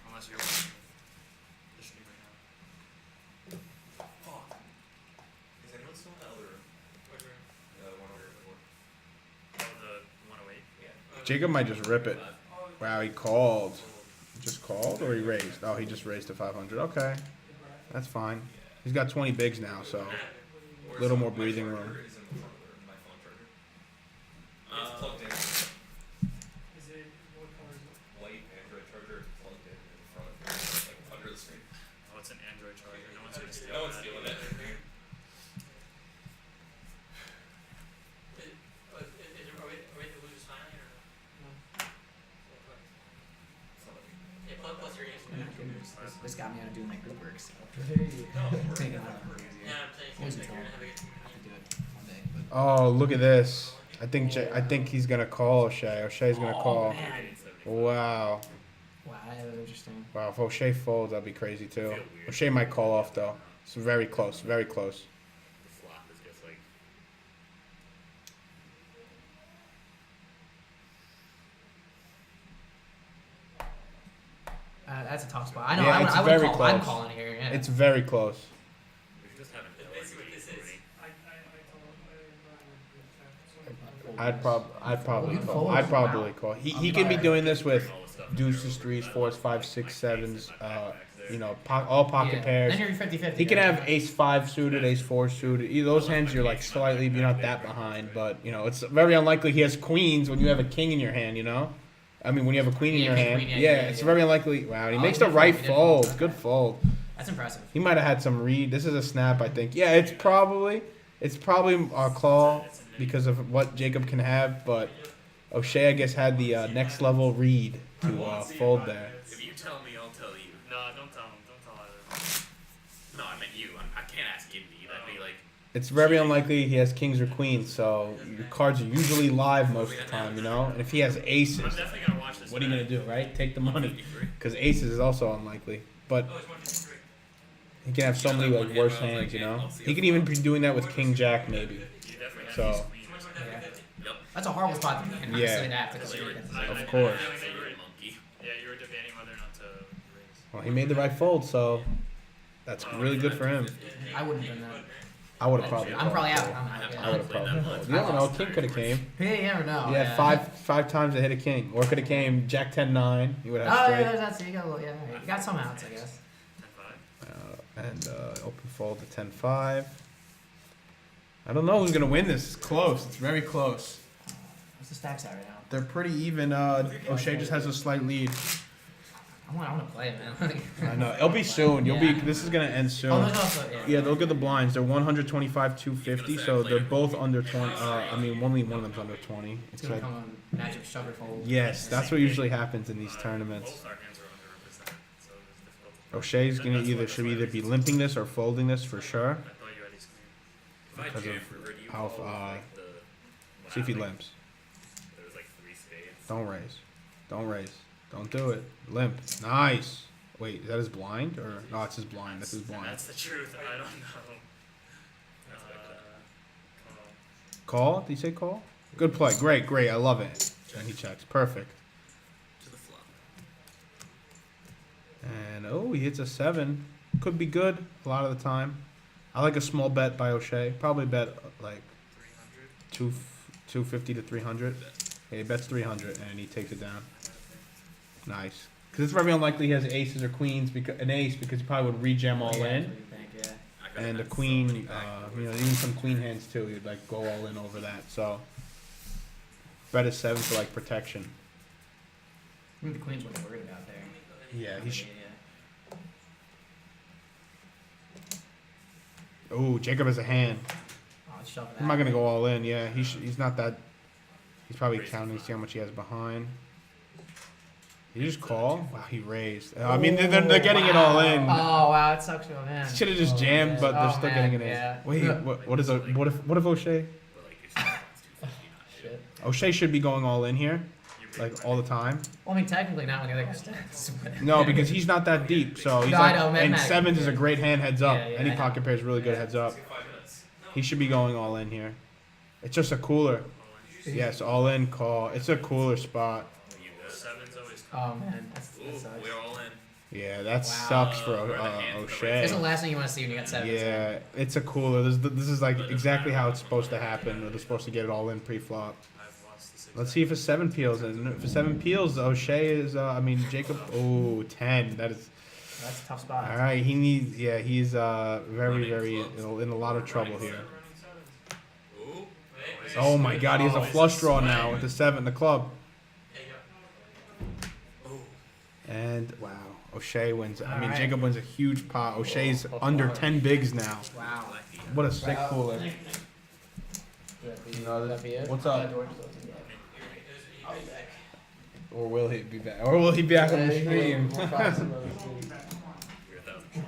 Unless you're watching the stream right now. Fuck. Is anyone still in the other room? The one over here. Oh, the 108. Yeah. Jacob might just rip it. Wow, he called. Just called or he raised? Oh, he just raised to 500. Okay, that's fine. He's got 20 bigs now, so a little more breathing room. Is in the front of my phone charger. It's plugged in. Is it, what color is it? White Android charger plugged in the front of it, like under the screen. Oh, it's an Android charger. No one's gonna steal No one's that. stealing it. Are we the losers finally or no? It's not like Yeah, plus your games. Oh my goodness, this got me out of doing my group work, so. Yeah, Taking I'm out. saying Always you're in gonna trouble. have a good Have to do it one day, but. Oh, look at this. I think he's gonna call O'Shea. O'Shea's gonna Oh, call. man. Wow. Wow, that was interesting. Wow, if O'Shea folds, that'd be crazy too. feel weird. O'Shea might call off though. It's very close, very close. the flop is just like. That's a tough spot. I know. Yeah, I would, it's I would very call. I'm close. calling here. Yeah. It's very close. We should just have an Basically what this is. I'd probably Oh, call. you I'd fold? probably Wow. call. He can be doing this with deuces, threes, fours, fives, six, sevens. You know, all pocket Yeah. pairs. Then you're 50-50. He can right? have ace five suited, ace four suited. Those hands you're like slightly, you're not that behind, but you know it's very unlikely he has queens when you have a king in your hand. You know, I mean when you have a queen in Yeah, your king, hand, queen, yeah, yeah, it's yeah. very unlikely. Wow, he Oh, makes he the did right fold, he did fold. fold. Good fold. That's impressive. He might have had some read. This is a snap, I think. Yeah, it's probably a call because of what Jacob can have, but O'Shea I guess had the next level read to fold there. If you tell me, I'll tell you. No, don't tell him. Don't tell either. No, I meant you. I can't ask Indy. That'd be like. It's very unlikely he has kings or queens, so your cards are usually live most of the time, you know. And if he has I'm aces, definitely gonna watch this. what are you back. gonna do, right? Take the money, 53. because aces is also unlikely. But Oh, it's 153. he can have so many like worse hands, you know. He can even be doing that with king jack maybe. You definitely have So- these queens. Yeah. Yep. That's a horrible spot to be in. Yeah. Honestly, to have to consider against I- this. Of I- course. I feel like So you you're were- a monkey. Yeah, you were debating whether or not to raise. Well, he made the right fold, so that's really good for him. I wouldn't have done that. I would have probably. I'm probably out. called. I'm out. I would Yeah. have probably. Called. You never know. King could have came. Yeah, you never know. Yeah, five times to hit a king, or could have came jack 10-9. You would Oh have yeah, straight. that's it. You got a little, yeah. Right. You got some outs, I guess. 10-5. And open fold to 10-5. I don't know who's gonna win this. It's close. It's very close. What's the stacks at right now? They're pretty even. O'Shea just has a slight lead. I want to play it, man. I know. It'll be soon. You'll Yeah. be. This is gonna end soon. Oh, there's also Yeah, look at the blinds. They're 125, 250. So they're both under 20. I mean, only one of them's under 20. It's It's gonna like, come on Magic Sugar Fold. yes, that's what usually happens in these tournaments. Both our hands are underrepresented, so it's difficult. to- O'Shea's gonna That's either why- should that's why either I be raised limping this or folding this for sure. I thought you had ace queen. If I Because jam of for do you how, call like the. See if he like, limps. There was like 3 spades. Don't raise. Don't raise. Don't do it. Limp. Nice. Wait, is that his blind or no? It's his blind. That's his blind. That's the truth. I don't know. That's what I Call. Call? Did he say call? Good play. Great, great. I love it. And he checks. Perfect. To the flop. And oh, he hits a 7. Could be good a lot of the time. I like a small bet by O'Shea. Probably bet like 300. 250 to 300. Yeah, he bets 300 and he takes it down. Nice. Because it's very unlikely he has aces or queens, because an ace, because he probably would rejam all Yeah, in. that's what you think, yeah. I could've And a had so queen, many back you know, even some queen hands too. He'd like go all in over that. So bet a 7 for like protection. I think the Queen's what I'm worried about there. Yeah, he should. Yeah. Oh, Jacob has a hand. Oh, let's shove it I'm not out. gonna go all in. Yeah, he's not that. He's probably counting to see how much he has behind. Did he just call? Wow, he raised. I mean, they're getting it all in. Oh wow, it sucks for a man. Should have just Oh, jammed, man. but they're Oh, still man, getting it in. yeah. Wait, what is a what if O'Shea? But like, if someone's 250, not Shit. O'Shea should be going all in here, You raised like all the time. Well, I mean, technically not when the other guy's stands. No, because he's not that deep. So he's No, I like, know, and mathematically, sevens is a yeah. great hand heads up. Yeah, yeah, Any I know. pocket pair is really good Yeah. heads up. 5 minutes. He should be going all in here. It's just a cooler. Yes, all in call. It's a cooler spot. You Sevens always. Oh man, that Ooh, sucks. we're all in. Yeah, that Wow. sucks for We're the hands of the O'Shea. It's the last thing you want to see when you got sevens. Yeah, it's a cooler. This is like exactly how it's supposed to happen. They're supposed to get it all in pre-flop. I've lost lost the 6. Let's see if a 7 peels. And if a 7 peels, O'Shea is, Jacob, 10. That is, That's a tough spot. all right. He needs, he's very, very in a lot of trouble here. Ooh. Oh my God, he has a flush draw now with the 7, the club. There you go. Ooh. And wow, O'Shea wins. I mean, Alright. Jacob wins a huge pot. O'Shea's under 10 bigs now. Wow. What a sick Wow. cooler. Would that be, No, would that be it? what's up? George doesn't get it. I'll be back. Or will he be back? Or will he be back on the stream? We'll find some other stream. You're 1,000 short.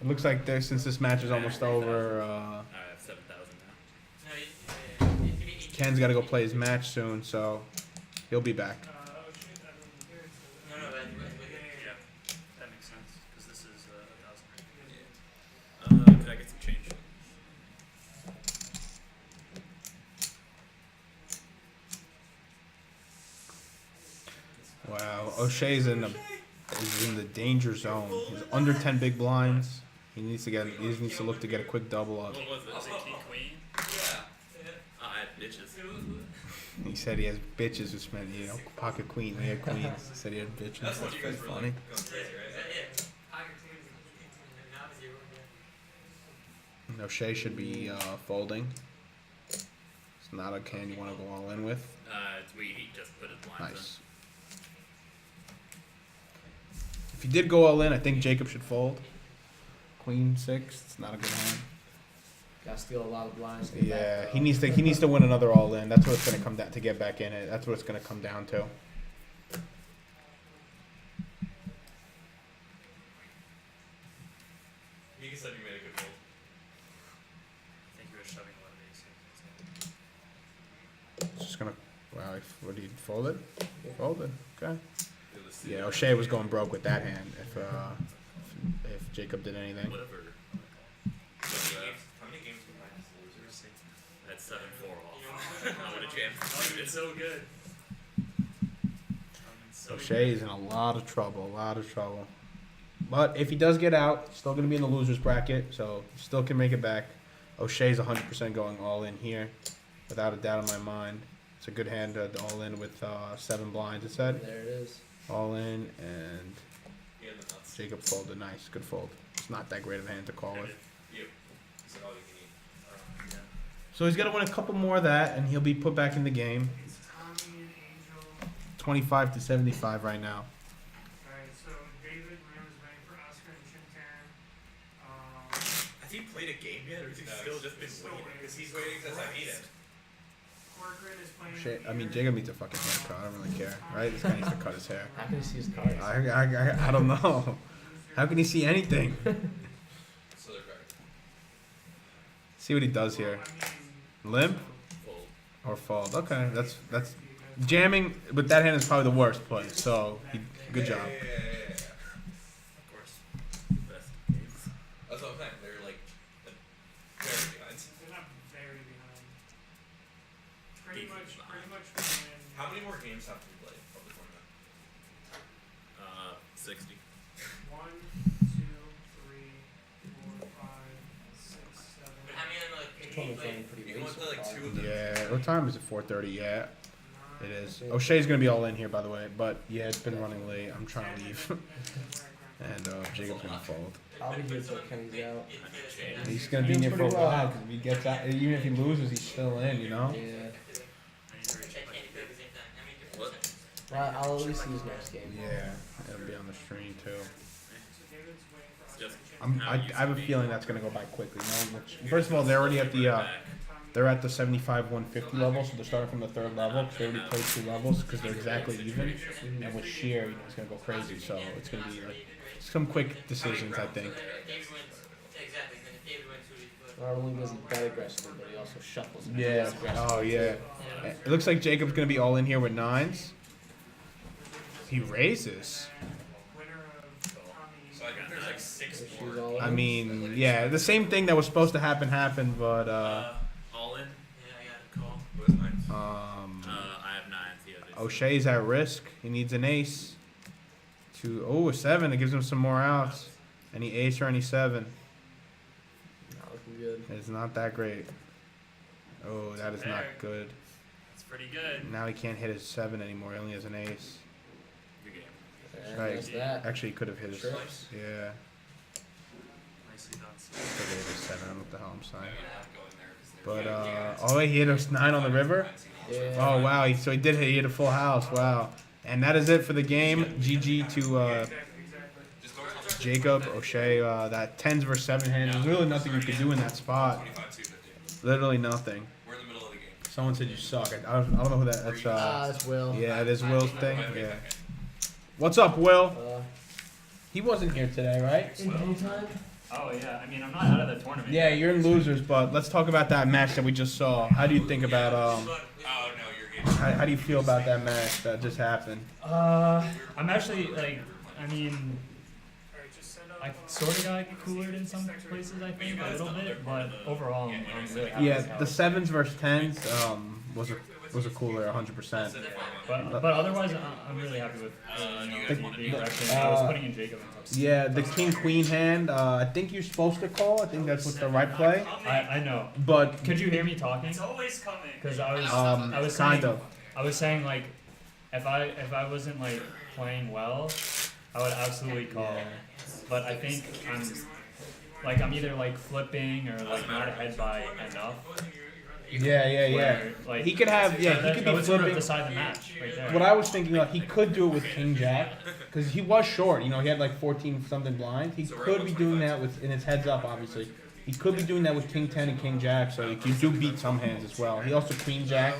It looks like since this match is almost over, I have 7,000 now. No, it could be Ken's got to go play his match soon, so he'll be back. No, Yeah, that makes sense because this is 1,000. Could I get some change? Wow, O'Shea's is in the danger zone. He's under 10 big blinds. He needs to look to get a quick double up. What was it? Was it King Queen? Yeah. I had bitches. He said he has bitches, which meant pocket queen. He had queens. He said he had bitches. That's what you guys pretty were funny. like going crazy, right? And O'Shea should be folding. It's not a hand you want to go all in with. He just put his blinds Nice. If he did go all in, I think Jacob should fold. Queen 6. It's not a good hand. Gotta steal a lot of blinds. to get Yeah, back, he needs to win another all in. That's what it's gonna come down to get back in it. That's what it's gonna come down to. Mika said you made a good fold. I think you were shoving a lot of aces. It's just gonna. Wow, what did he fold it? Folded. Okay. Yeah, O'Shea was going broke with that hand. If Jacob did anything. Whatever. How many games were minus losers? That's 7-4 off. I would have jammed. It's so good. O'Shea's in a lot of trouble. But if he does get out, he's still gonna be in the losers bracket, so still can make it back. O'Shea's 100% going all in here, without a doubt in my mind. It's a good hand to all in with 7 blinds. It said There it is. all in, and Jacob folded. Nice, good fold. It's not that great of a hand to call with. So he's got to win a couple more of that, and he'll be put back in the game. It's Tommy and Angel. 25 to 75 right now. Alright, so David Ram is waiting for Oscar and Chintan. Has he played a game yet, or is he still just been Still waiting? waiting. Because he's waiting since I beat him. Corcoran is playing. Shit, I mean, Jacob needs a fucking haircut. I don't really care, right? This guy needs to cut his hair. How can you see his cards? I don't know. How can he see anything? So they're better. See what he does here. Limp Fold. or fold. Okay, that's jamming. But that hand is probably the worst play. So good job. Of course. Best games. That's what I'm saying. They're like very behind. They're not very behind. Pretty much when How many more games have to be played of the tournament? 60. 1, 2, 3, 4, 5, 6, 7. But how many of them like Tournament's play? running pretty You late want so to like far. 2 of them? Yeah. What time is it? 4:30. Yeah, it is. O'Shea's gonna be all in here, by the way. But yeah, it's been running late. I'm trying to leave, and Jacob's gonna fold. I'll be here till Kenny's out. He's gonna be in here for a while because if he gets out, even if he loses, he's still in. You know. Yeah. What? Well, I'll at least see his next game. Yeah, it'll be on the stream too. It's just I have a feeling that's gonna go by quickly. No, first of all, they're already at the they're at the 75 150 level, so they're starting from the 3rd level because they already played 2 levels because they're exactly even. And with sheer, it's gonna go crazy. So it's gonna be like some quick decisions, I think. Exactly. Then if David wins, who do you put? Not only does he bet aggressively, but he also shuffles. Yeah. less aggressively. Oh yeah. It looks like Jacob's gonna be all in here with 9s. He raises. Winner of Tommy. So I think there's like 6 So she's more. all I in. mean, yeah, the same thing that was supposed to happen happened, but All in. Yeah, I got a call. Who has 9s? I have 9s. He has 8s. O'Shea's at risk. He needs an ace. A 7. It gives him some more outs. Any ace or any 7. Not looking good. It's not that great. Oh, that is not good. It's pretty good. Now he can't hit his 7 anymore. He only has an ace. Good game. And Right. there's that. Actually, he could have hit his. Trips. Yeah. Nicely done. Could have hit his 7. I don't know what the hell I'm saying. Going there 'cause they're- But oh wait, he hit a 9 on the river. Yeah. Oh wow, so he did hit. He hit a full house. Wow. And that is it for the game. GG to Just go tell them. Jacob O'Shea. That 10s versus 7 hand. There's really nothing you could do in that spot. 25-250. Literally nothing. We're in the middle of the game. Someone said you suck. I don't know who that. That's That's Will. yeah, it is Will's thing. By the way, Yeah. back What's up, Will? Uh, He wasn't here today, right? in anytime? Oh yeah, I mean I'm not out of the tournament. Yeah, you're in losers, but let's talk about that match that we just saw. How do you think about Oh no, you're good. how do you feel about that match that just happened? I'm actually like, I mean, I sort of got coolered in some places, I think, a little bit, but overall, I'm really happy Yeah, with how the 7s versus 10s was a cooler 100%. But otherwise, I'm really happy with the direction I was putting in Jacob. Yeah, the king queen hand. I think you're supposed to call. I think that's what's the right play. I know. But Could you hear me talking? It's always coming. Because I was kind saying, of. I was saying like, if I wasn't like playing well, I would absolutely call. But I think I'm either like flipping or like not ahead by enough. Yeah. Where, like, He could have. Yeah, he that could be would sort of flipping. decide the match right there. What I was thinking, like, he could do it with king jack, because he was short. You know, he had like 14 something blinds. He could be doing that with, and it's heads up, obviously. He could be doing that with king 10 and king jack, so you do beat some hands as well. He also queen jack.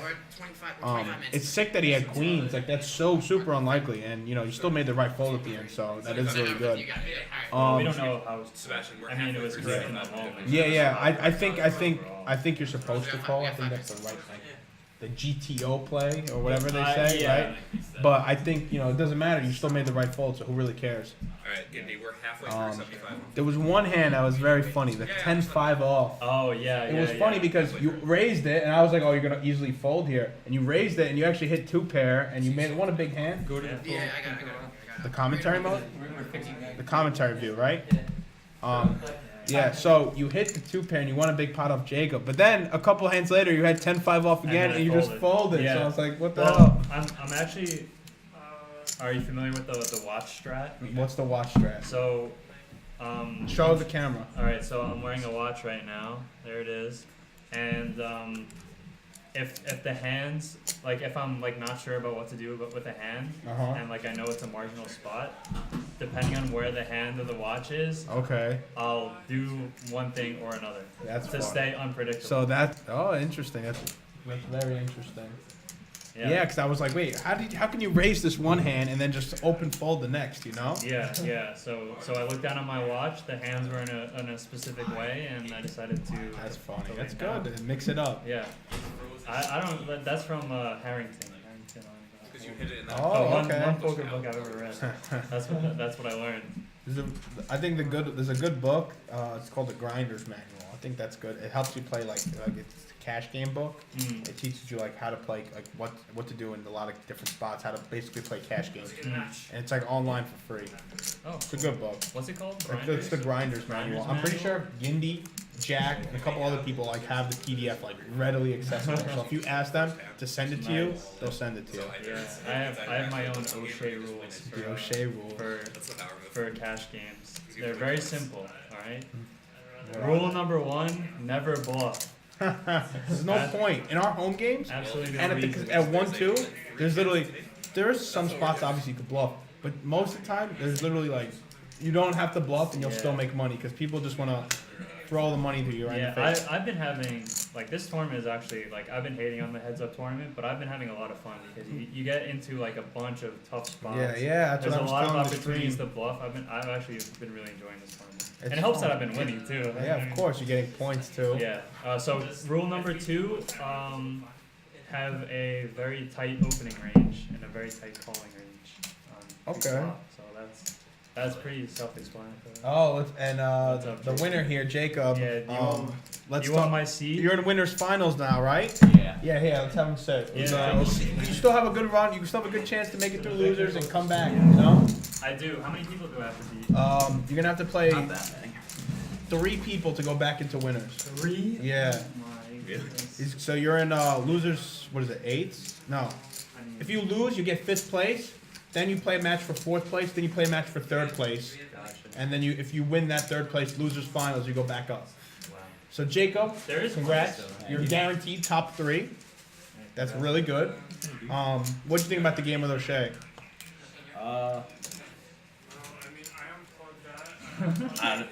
It's sick that he had queens. Like, that's so super unlikely, and you know, you still made the right fold at the end, so that is really good. we don't know how. Sebastian, we're I mean, it was halfway correct through in the the moment. Yeah. I think you're supposed to call. I think that's the right thing. The GTO play or whatever they say, yeah. right? But I think, you know, it doesn't matter. You still made the right fold, so who really cares? Alright, Gindy, we're halfway through 75. There was one hand that was very funny. The 10-5 off. Oh yeah. It was funny because you raised it, and I was like, "Oh, you're gonna easily fold here." And you raised it, and you actually hit 2 pair, and you made it one a big hand. Go to the Yeah, I got it. The commentary mode, We're fixing that. the commentary view, right? Yeah. So you hit the 2 pair, and you won a big pot off Jacob. But then a couple hands later, you had 10-5 off again, then I and you just folded. Yeah. So I was like, "What the hell?" Well, I'm actually. Are you familiar with the watch strat? What's the watch strat? So, Show the camera. all right. So I'm wearing a watch right now. There it is. And if the hands, like if I'm like not sure about what to do with the hand, and like I know it's a marginal spot, depending on where the hand of the watch is, Okay, I'll do one thing or another that's to fun. stay unpredictable. So interesting. That's very interesting. yeah. Yeah, because I was like, wait, how can you raise this one hand and then just open fold the next? You know? Yeah. So I looked down on my watch. The hands were in a specific way, and I decided to. That's funny. to That's lay down. good. Mix it up. Yeah. I don't. That's from Harrington. Because you hit it in that. Oh, one okay. poker book I've ever read. That's what I learned. I think there's a good book. It's called the Grinder's Manual. I think that's good. It helps you play like it's a cash game book. Mm. It teaches you like how to play, like what to do in a lot of different spots, how to basically play cash games. Mm. And it's like online for free. Oh, It's a good book. what's it called? It's the Grinder's Manual. I'm pretty sure Gindy, Jack, and a couple other people like have the PDF like readily accessible. So if you ask them to send it to you, they'll send it to you. Yeah, I have my own O'Shea rules The for, O'Shea rule. That's the power move. for cash games. They're very simple. All right. Yeah. Rule number 1: never bluff. There's no point in our home games. Absolutely no And reason. at 1-2, there's some spots obviously you could bluff, but most of the time there's literally like you don't have to bluff and you'll Yeah. still make money because people just want to throw the money to you right in the Yeah, face. I've been having like this tournament is actually like I've been hating on the heads up tournament, but I've been having a lot of fun because you get into like a bunch of tough spots. Yeah, that's There's what I a was lot of telling the opportunities stream. to bluff. I've actually been really enjoying this tournament, It's and it helps fun. that I've been winning too. Yeah, of course you're getting points too. Yeah. So rule number 2: have a very tight opening range and a very tight calling range. Okay. Pre-flop. So that's pretty self-explanatory. Oh, What's up, the Jacob? winner here, Jacob. Yeah, do you want- let's you talk. want my seed? You're in winners finals now, right? Yeah. Yeah. Let's have him say. Yeah. You still have a good run. You still have a good chance to make it through losers and come back. You know. I do. How many people do I have to beat? You're gonna have to play Not that many. 3 people to go back into winners. 3? Yeah. My So you're in losers. What is it? 8s? No. If you lose, you get 5th place. Then you play a match for 4th place. Then you play a match for 3rd place. And then if you win that 3rd place losers finals, you go back up. Wow. So Jacob, There is congrats. one still. You're guaranteed top 3. That's really good. What do you think about the game with O'Shea? I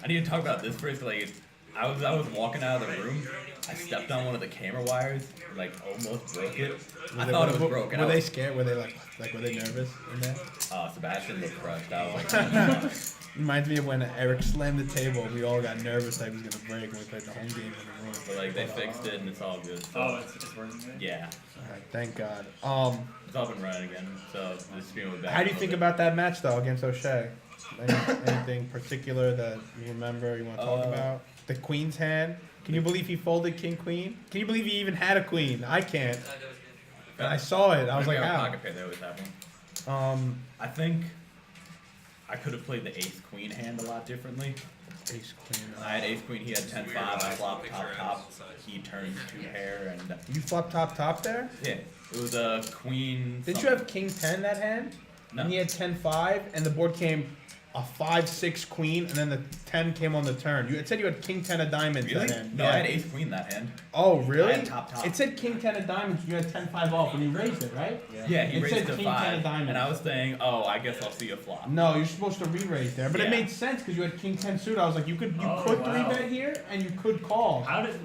need to talk about this first. Like, I was walking out of the room. I stepped on one of the camera wires, like almost broke it. I thought it was broken. Were they scared? Were they like were they nervous in there? Sebastian looked crushed. I was like, Reminds me of when Eric slammed the table and we all got nervous like it was gonna break when we played the home game in the room. but like they fixed it and it's all good. So, Oh, it's working. Right? yeah, Alright, thank God. it's up and running again. So the stream will be back. How do you think about that match though against O'Shea? Anything particular that you remember you want to talk about? The Queen's hand. Can you believe he folded King Queen? Can you believe he even had a queen? I can't. And I saw it. I was like, how? Pocket pair there with that one. I think I could have played the ace queen hand a lot differently. Ace Queen. I had ace queen. He had 10-5. I flopped top. He turned 2 pair and You flopped top there? yeah, it was a queen. Didn't you have King 10 that hand? No. And he had 10-5, and the board came a 5-6 queen, and then the 10 came on the turn. It said you had King 10 of diamonds Really? that hand. No, Yeah. I had ace queen that hand. Oh, really? I had top. It said King 10 of diamonds. You had 10-5 off when you raised it, right? Yeah, he It raised said to king 10 of 5, diamonds. and I was saying, oh, I guess I'll see a flop. No, you're supposed to re-raise there, but it Yeah. made sense because you had King 10 suit. I was like, you could Oh, 3-bet here, and you could call. How did?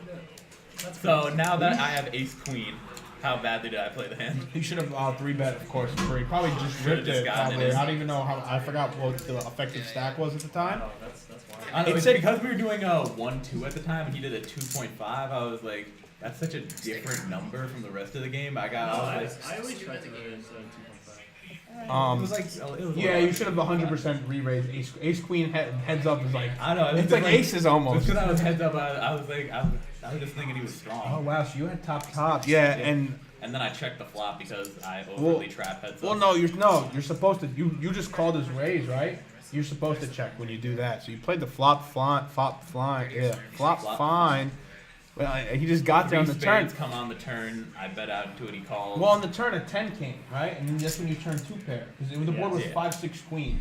That's So now that I have ace queen, how badly did I play the hand? You should have 3-bet, of course, free. Probably just Should've ripped just it. gotten Probably. it. I don't even know how. I forgot what the effective stack was at the time. Oh, that's wild. I don't know, It it's said- because we were doing a 1-2 at the time, and he did a 2.5. I was like, that's such a different number from the rest of the game. I was like, I always try to raise 2.5. it was like, it was Yeah, you should have 100% re-raised Ace Queen heads up is like. I don't know. It's like aces almost. Because I was heads up, I was like, I was just thinking he was Oh strong. wow, so you had top. Yeah, and And then I checked the flop because I overly trap heads well, up. you're supposed to. You just called his raise, right? You're supposed to check when you do that. So you played the flop fine. Yeah, flop Flop. fine. Well, he just got there on the Three turn. spades come on the turn. I bet out into it. He calls. Well, on the turn, a 10 came, right? And then that's when you turn 2-pair. Because the board was Yeah. 5-6 queen.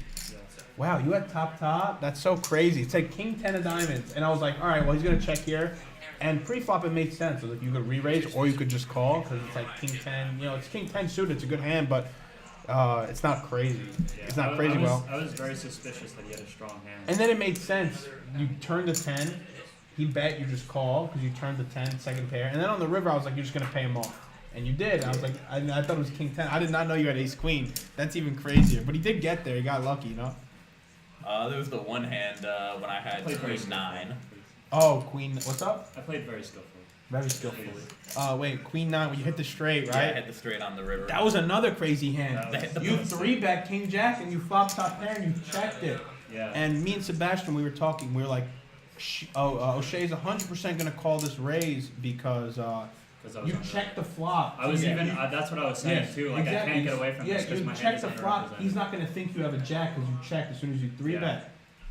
Wow, you had top. That's so crazy. It's like King 10 of diamonds. And I was like, all right, well, he's going to check here. And pre-flop, it made sense. So like you could re-raise or you could just call because it's like King 10. You know, it's King 10 suited. It's a good hand, but it's not crazy. It's not crazy well. I was very suspicious that he had a strong hand. And then it made sense. You turn the 10. He bet you just call because you turned the 10, second pair. And then on the river, I was like, you're just going to pay him off. And you did. I was like, I thought it was King 10. I did not know you had Ace Queen. That's even crazier. But he did get there. He got lucky, you know? There was the one hand when I had Played very Queen 9. Oh, Queen. What's up? I played very skillfully. Very skillfully. Wait, Queen 9, when you hit the straight, Yeah, I right? hit the straight on the river. That was another crazy hand. That was- You 3-bet King Jack and you flop top pair and you checked it. Yeah. And me and Sebastian, we were talking. We were like, O'Shea's 100% going to call this raise because 'Cause I was you on the- checked the flop. I was Yeah. even. That's what I was saying too. Like I can't get away from this because you my hand check is the flop. underrepresented. He's not going to think you have a jack because you checked as soon as you 3-bet. Yeah.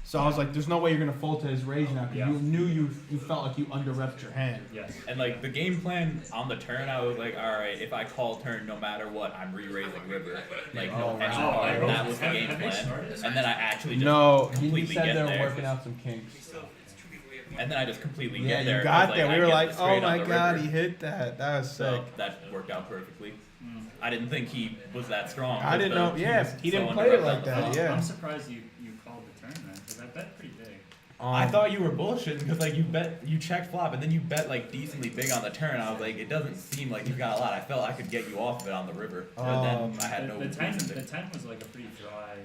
So I was like, there's no way you're going to fold to his raise now because Yeah. you knew you felt like you under-repped your hand. Yes. And like the game plan on the turn, I was like, all right, if I call turn, no matter what, I'm re-raising river. Like, Oh, and wow. and that was the Have- game have they plan. started? And then I actually just No, he completely said get they were there. working out some kinks. And then I just completely Yeah, get there. you got 'cause, there. I We were get like, the oh straight my on the god, river. he hit that. That was sick. So that worked out perfectly. I didn't think he was that strong. I didn't know. Yeah, he didn't play it like that. Yeah. I'm surprised you called the turn then because I bet pretty big. I thought you were bullshitting because like you checked flop and then you bet like decently big on the turn. I was like, it doesn't seem like you've got a lot. I felt I could get you off of it on the river, but then I had no The reason to. 10 was like a pretty dry.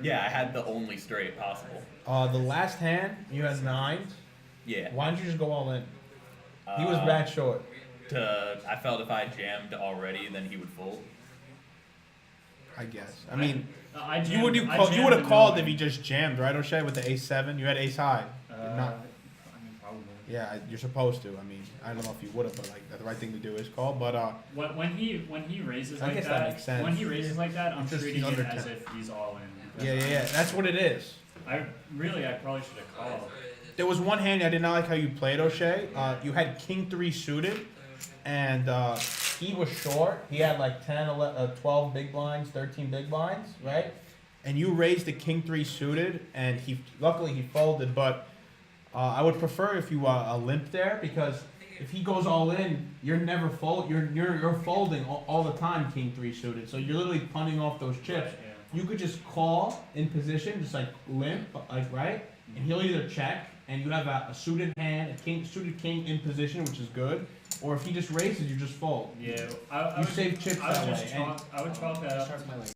Yeah, I had the only straight possible. The last hand, you had 9s. Yeah. Why didn't you just go all in? He was Uh, bad short. I felt if I jammed already, then he would fold. I guess. I mean, I you would jammed- I you jammed would have the called no if he just jammed, right, O'Shea, with the Ace-7? You had Ace-High. I not- mean, probably. Yeah, you're supposed to. I mean, I don't know if you would have, but like the right thing to do is call. But When he raises I like guess that, that makes sense. when he raises like that, I'm Just treating he's it under as 10. if he's all in. yeah, that's what it is. I probably should have called. There was one hand I did not like how you played, O'Shea. You had king 3 suited, and he was short. He had like 10, 11, 12 big blinds, 13 big blinds, right? And you raised the king 3 suited, and luckily he folded. But I would prefer if you a limp there, because if he goes all in, you're never you're folding all the time king 3 suited. So you're literally punting off those chips. You could just call in position, just like limp, like right, and he'll either check, and you have a suited hand, suited king in position, which is good. Or if he just raises, you just fold. Yeah, You save chips that way. I would chalk that up. Starts my like